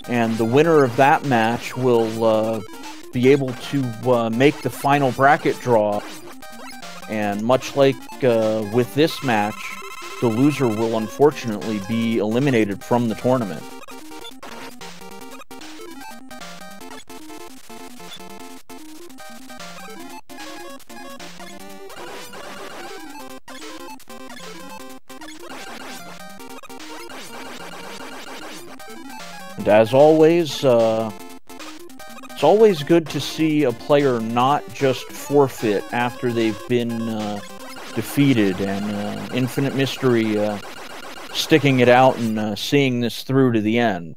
And the winner of that match will be able to make the final bracket draw. And much like with this match, the loser will unfortunately be eliminated from the tournament. And as always, it's always good to see a player not just forfeit after they've been defeated, and Infinite Mystery sticking it out and seeing this through to the end.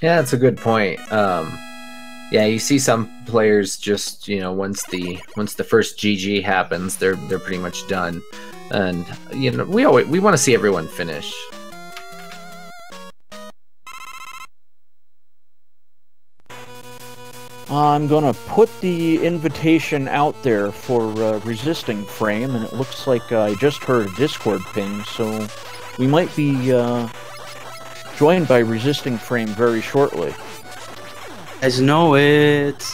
Yeah, that's a good point. Yeah, you see some players just, you know, once the first GG happens, they're pretty much done, and you know we want to see everyone finish. I'm going to put the invitation out there for Resisting Frame, and it looks like I just heard a Discord ping, so we might be joined by Resisting Frame very shortly. Guys know it.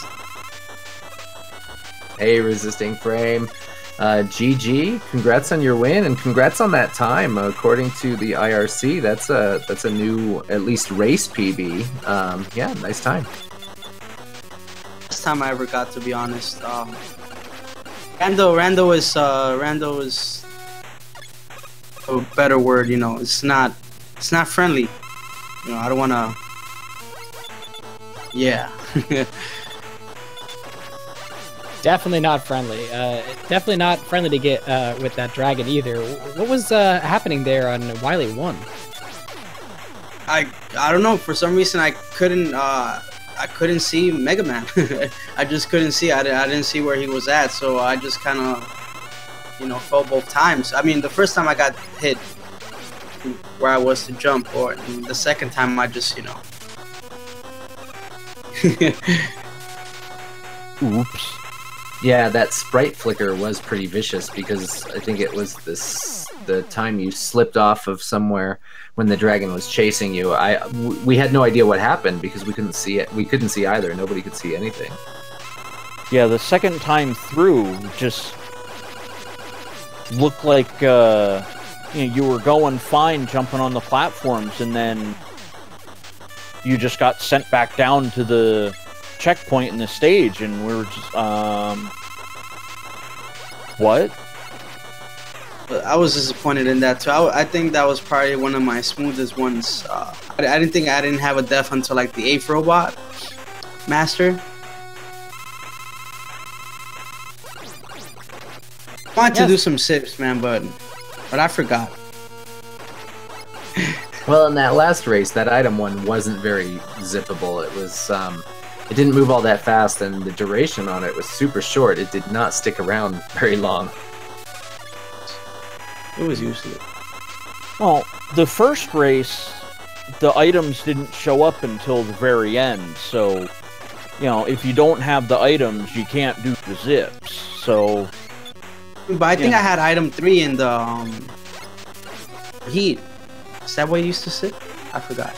Hey, Resisting Frame. GG, congrats on your win, and congrats on that time. According to the IRC, that's a new, at least, race PB. Yeah, nice time. Best time I ever got, to be honest. Rando is a better word, you know. It's not friendly. You know, I don't wanna. Yeah. Definitely not friendly. Definitely not friendly to get with that dragon either. What was happening there on Wily 1? I don't know. For some reason, I couldn't see Mega Man. I just couldn't see. I didn't see where he was at, so I just kind of, you know, fell both times. I mean, the first time I got hit where I was to jump, or the second time I just, you know. Oops. Yeah, that sprite flicker was pretty vicious, because I think it was the time you slipped off of somewhere when the dragon was chasing you. We had no idea what happened because we couldn't see it. We couldn't see either. Nobody could see anything. Yeah, the second time through just looked like you know, you were going fine jumping on the platforms, and then you just got sent back down to the checkpoint in the stage, and we were just what? I was disappointed in that too. I think that was probably one of my smoothest ones. I didn't think I didn't have a death until like the 8th robot master. I wanted to do some sips, man, but I forgot. Well, in that last race, that item one wasn't very zippable. It was it didn't move all that fast, and the duration on it was super short. It did not stick around very long. It was useless. Well, the first race, the items didn't show up until the very end, so, you know, if you don't have the items, you can't do the zips, so... But I think I had item 3 in the heat. Is that what it used to sit? I forgot.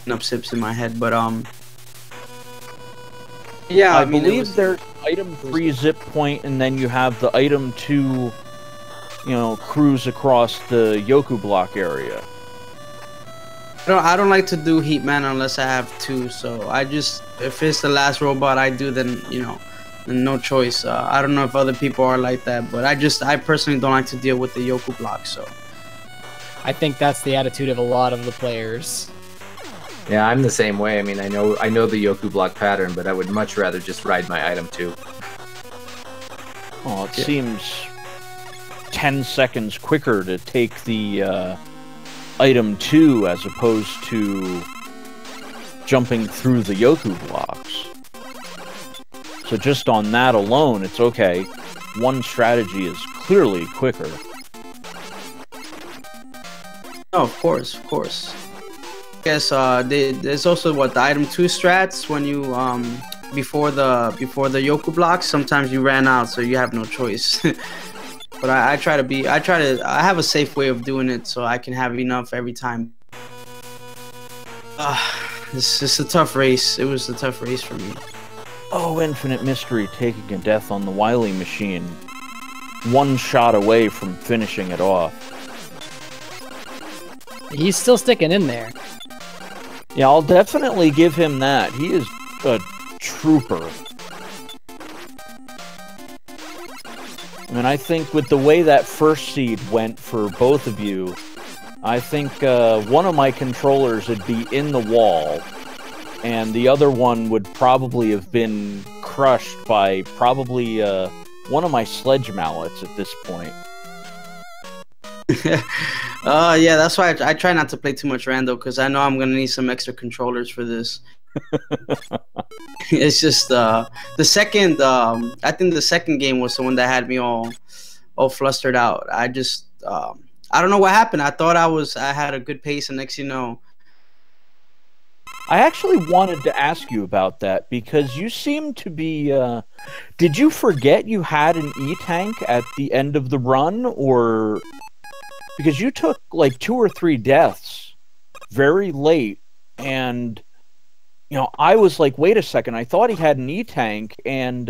Enough sips in my head, but yeah, I mean, believe there's item 3 zip point, and then you have the item 2, you know, cruise across the Yoku block area. I don't like to do Heat Man unless I have 2, so I just, if it's the last robot I do, then, you know, then no choice. I don't know if other people are like that, but I personally don't like to deal with the Yoku block, so. I think that's the attitude of a lot of the players. Yeah, I'm the same way. I mean, I know the Yoku block pattern, but I would much rather just ride my item 2. Oh, it seems 10 seconds quicker to take the item 2 as opposed to jumping through the Yoku blocks. So just on that alone, it's okay. One strategy is clearly quicker. Oh, of course, of course. I guess there's also what the item 2 strats when you before the Yoku blocks. Sometimes you ran out, so you have no choice. But I have a safe way of doing it, so I can have enough every time. It's a tough race. It was a tough race for me. Oh, Infinite Mystery taking a death on the Wily machine. One shot away from finishing it off. He's still sticking in there. Yeah, I'll definitely give him that. He is a trooper. And I think with the way that first seed went for both of you, I think one of my controllers would be in the wall, and the other one would probably have been crushed by probably one of my sledge mallets at this point. Yeah, that's why I try not to play too much rando, because I know I'm gonna need some extra controllers for this. It's just the second. I think the second game was the one that had me all flustered out. I just I don't know what happened. I thought I had a good pace, and next you know. I actually wanted to ask you about that because you seem to be. Did you forget you had an E-tank at the end of the run, or because you took like 2 or 3 deaths very late, and you know I was like, wait a second, I thought he had an E-tank, and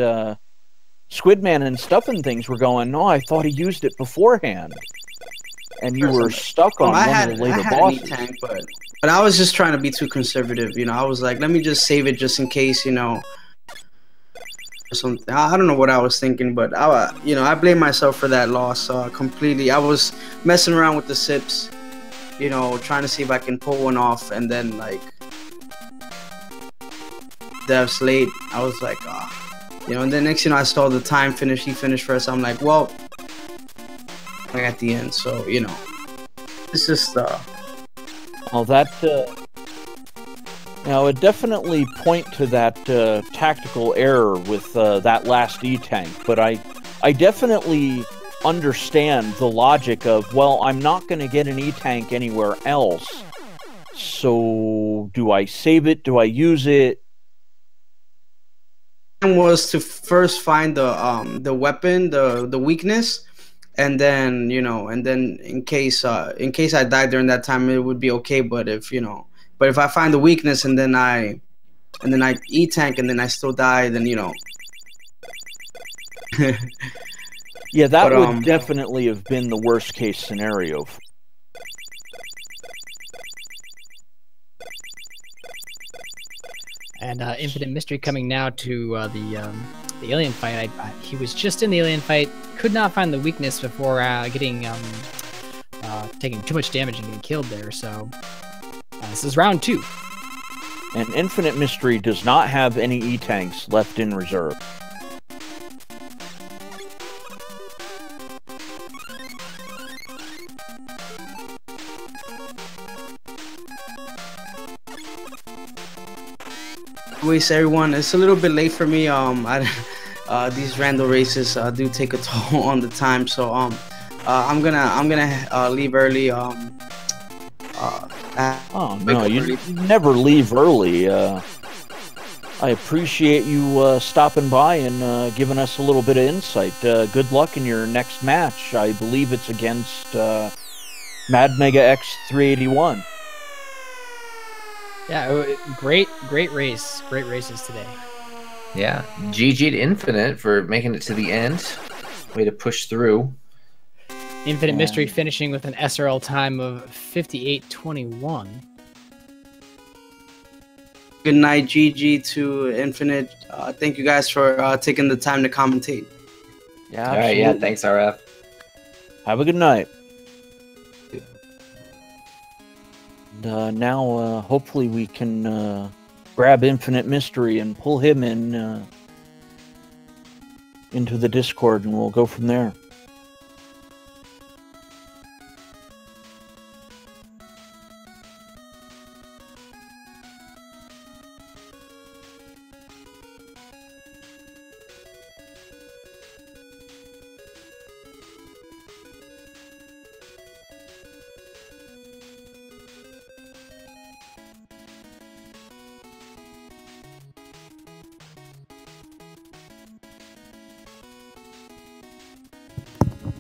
Squidman and Stuff and Things were going, no, I thought he used it beforehand, and you were stuck on one of the later bosses. An E-tank, but I was just trying to be too conservative, you know. I was like, let me just save it just in case, you know. Something. I don't know what I was thinking, but I blame myself for that loss completely. I was messing around with the sips, you know, trying to see if I can pull one off, and then like devs late. I was like, you know, and then next, you know, I saw the time finish. He finished first. I'm like, well, at the end, so you know, it's just well, that now, it definitely point to that tactical error with that last E-tank, but I definitely understand the logic of, well, I'm not going to get an E-tank anywhere else, so do I save it? Do I use it? Was to first find the weapon, the weakness, and then, you know, and then in case I died during that time, it would be okay. But if, you know, but if I find the weakness and then I E-tank and then I still die, then, you know. Yeah, that would definitely have been the worst case scenario. And Infinite Mystery coming now to the alien fight. He was just in the alien fight, could not find the weakness before getting taking too much damage and getting killed there. So this is round 2. And Infinite Mystery does not have any E-tanks left in reserve. Anyways, everyone, it's a little bit late for me. These random races do take a toll on the time, so I'm gonna leave early. Oh no, you never leave early. I appreciate you stopping by and giving us a little bit of insight. Good luck in your next match. I believe it's against Mad Mega X 381. Yeah, great race. Great races today. Yeah, GG to Infinite for making it to the end. Way to push through. Infinite Mystery finishing with an SRL time of 58:21. Good night, GG to Infinite. Thank you guys for taking the time to commentate. Yeah, all right, yeah, thanks, RF. Have a good night. Now, hopefully we can grab Infinite Mystery and pull him in into the Discord, and we'll go from there.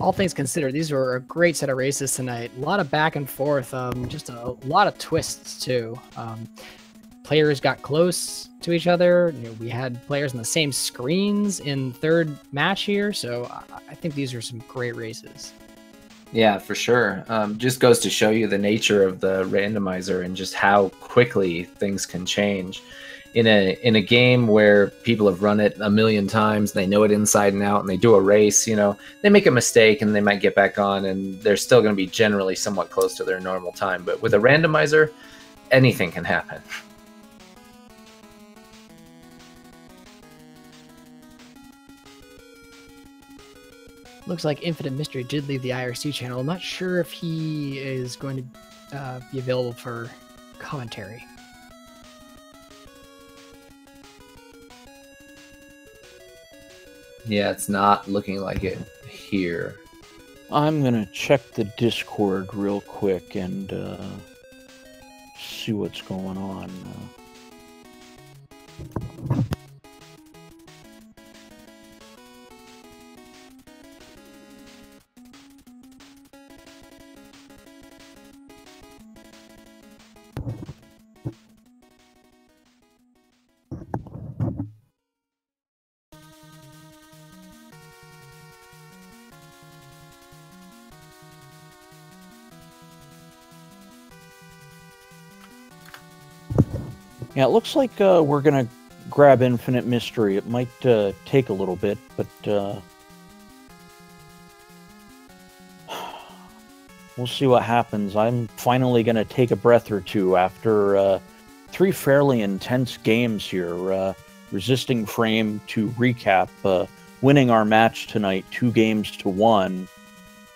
all things considered, these were a great set of races tonight. A lot of back and forth, just a lot of twists too. Players got close to each other. We had players on the same screens in third match here, so I think these are some great races. Yeah, for sure. Just goes to show you the nature of the randomizer and just how quickly things can change. In a game where people have run it a million times, they know it inside and out, and they do a race, they make a mistake and they might get back on, and they're still going to be generally somewhat close to their normal time. But with a randomizer, anything can happen. Looks like Infinite Mystery did leave the IRC channel. I'm not sure if he is going to be available for commentary. Yeah, it's not looking like it here. I'm gonna check the Discord real quick and see what's going on. Yeah, it looks like we're going to grab Infinite Mystery. It might take a little bit, but we'll see what happens. I'm finally going to take a breath or two after 3 fairly intense games here. Resisting Frame, to recap, winning our match tonight 2-1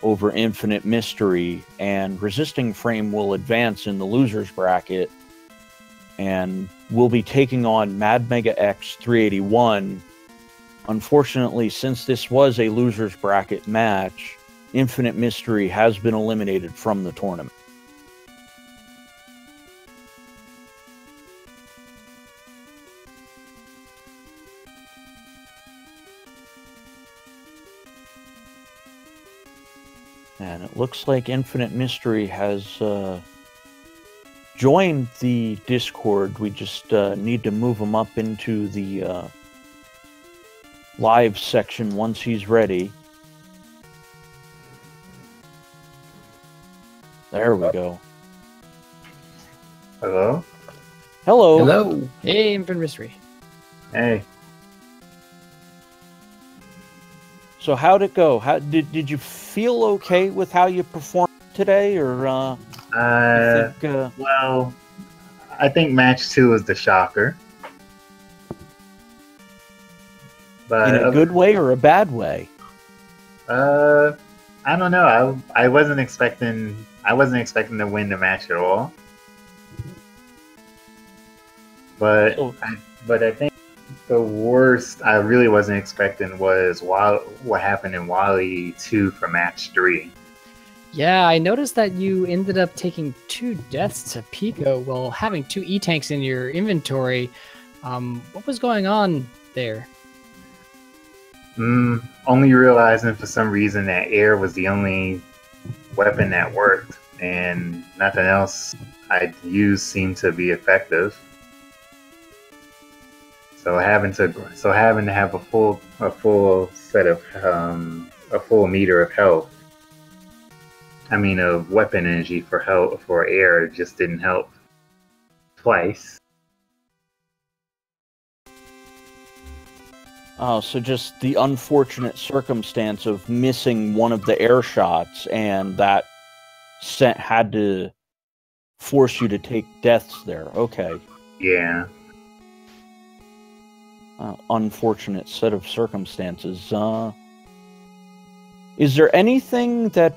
over Infinite Mystery, and Resisting Frame will advance in the losers bracket, and we'll be taking on Mad Mega X 381. Unfortunately, since this was a losers bracket match, Infinite Mystery has been eliminated from the tournament. And it looks like Infinite Mystery has joined the Discord. We just need to move him up into the live section once he's ready. There we go. Hello? Hello. Hello. Hey, Infinite Mystery. Hey. So how'd it go? How did you feel okay with how you performed today, or you think, well, I think match 2 was the shocker. But in a good way or a bad way? I don't know. I wasn't expecting to win the match at all. But I think the worst I really wasn't expecting was what happened in Wally 2 for match 3. Yeah, I noticed that you ended up taking 2 deaths to Pico while having 2 E-tanks in your inventory. What was going on there? Only realizing for some reason that air was the only weapon that worked, and nothing else I'd used seemed to be effective. So having to have a full set of a full meter of health. I mean, of weapon energy for air just didn't help twice. Oh, so just the unfortunate circumstance of missing one of the air shots, and that had to force you to take deaths there. Okay. Yeah. Unfortunate set of circumstances. Is there anything that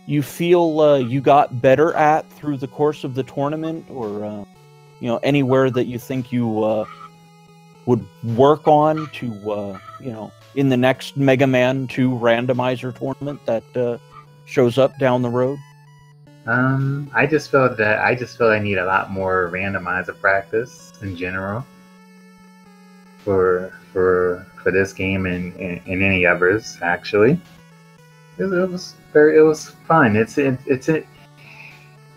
you feel you got better at through the course of the tournament, or anywhere that you think you would work on to in the next Mega Man 2 Randomizer Tournament that shows up down the road? I just feel I need a lot more randomizer practice in general for this game and any others, actually. it was fun.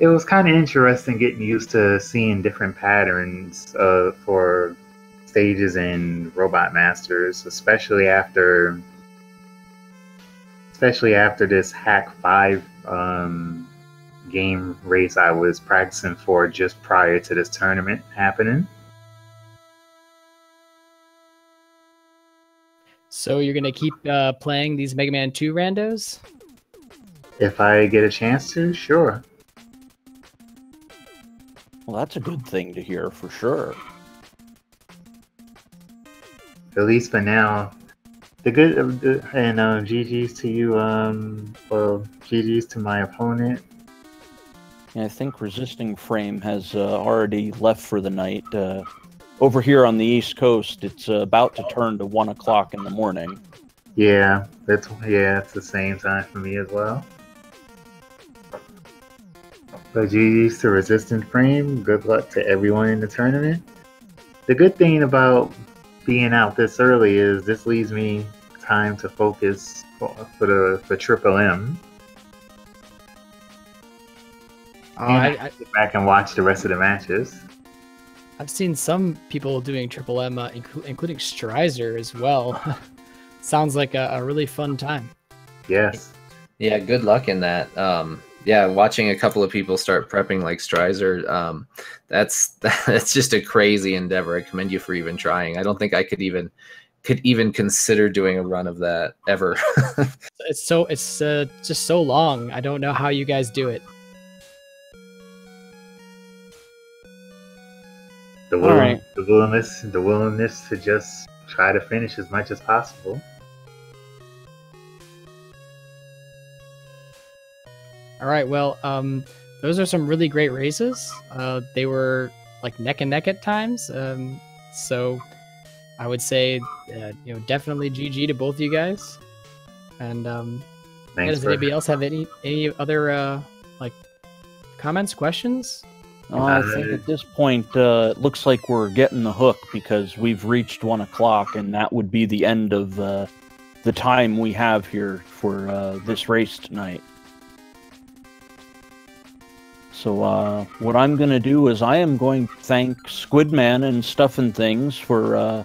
It was kind of interesting getting used to seeing different patterns for stages and Robot Masters, especially after this Hack 5 game race I was practicing for just prior to this tournament happening. So you're gonna keep playing these Mega Man 2 randos? If I get a chance to, sure. Well, that's a good thing to hear for sure. At least for now. The good and GG's to you. Well, GG's to my opponent. I think Resisting Frame has already left for the night. Over here on the East Coast, it's about to turn to 1 o'clock in the morning. Yeah, it's the same time for me as well. But GG's to Resistant Frame. Good luck to everyone in the tournament. The good thing about being out this early is this leaves me time to focus for Triple M. I sit back and watch the rest of the matches. I've seen some people doing Triple M, including Strizer as well. Sounds like a really fun time. Yes. Yeah, good luck in that. Yeah, watching a couple of people start prepping like Strizer, that's just a crazy endeavor. I commend you for even trying. I don't think I could even consider doing a run of that ever. It's just so long. I don't know how you guys do it. The willingness to just try to finish as much as possible. All right, well, those are some really great races. They were like neck and neck at times. So I would say, definitely GG to both of you guys. And does anybody else have any other comments, questions? I think at this point, it looks like we're getting the hook because we've reached 1 o'clock, and that would be the end of the time we have here for this race tonight. So what I'm going to do is I am going to thank Squidman and Stuff and Things for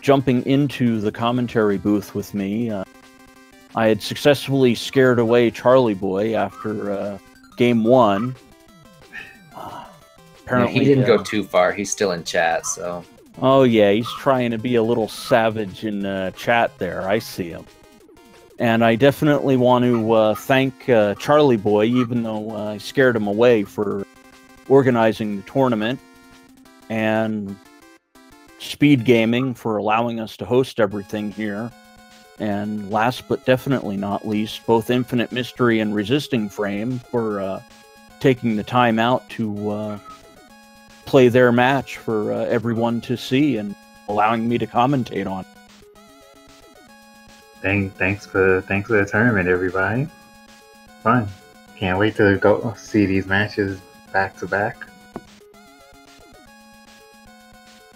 jumping into the commentary booth with me. I had successfully scared away Charlie Boy after Game 1. Apparently, he didn't go too far. He's still in chat, so... Oh, yeah, he's trying to be a little savage in chat there. I see him. And I definitely want to thank Charlie Boy, even though I scared him away, for organizing the tournament, and Speed Gaming for allowing us to host everything here. And last but definitely not least, both Infinite Mystery and Resisting Frame for taking the time out to play their match for everyone to see and allowing me to commentate on. Thanks for the tournament, everybody. Fun. Can't wait to go see these matches back to back.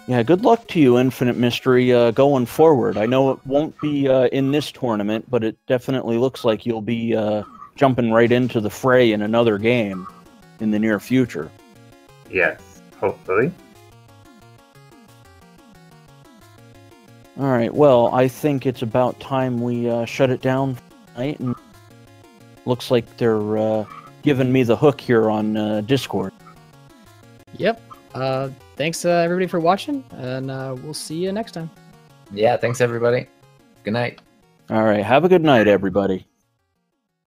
Yeah, good luck to you, Infinite Mystery, going forward. I know it won't be in this tournament, but it definitely looks like you'll be jumping right into the fray in another game in the near future. Yes. Hopefully. All right, well, I think it's about time we shut it down for tonight, and looks like they're giving me the hook here on Discord. Yep. Thanks, everybody, for watching, and we'll see you next time. Yeah, thanks, everybody. Good night. All right, have a good night, everybody.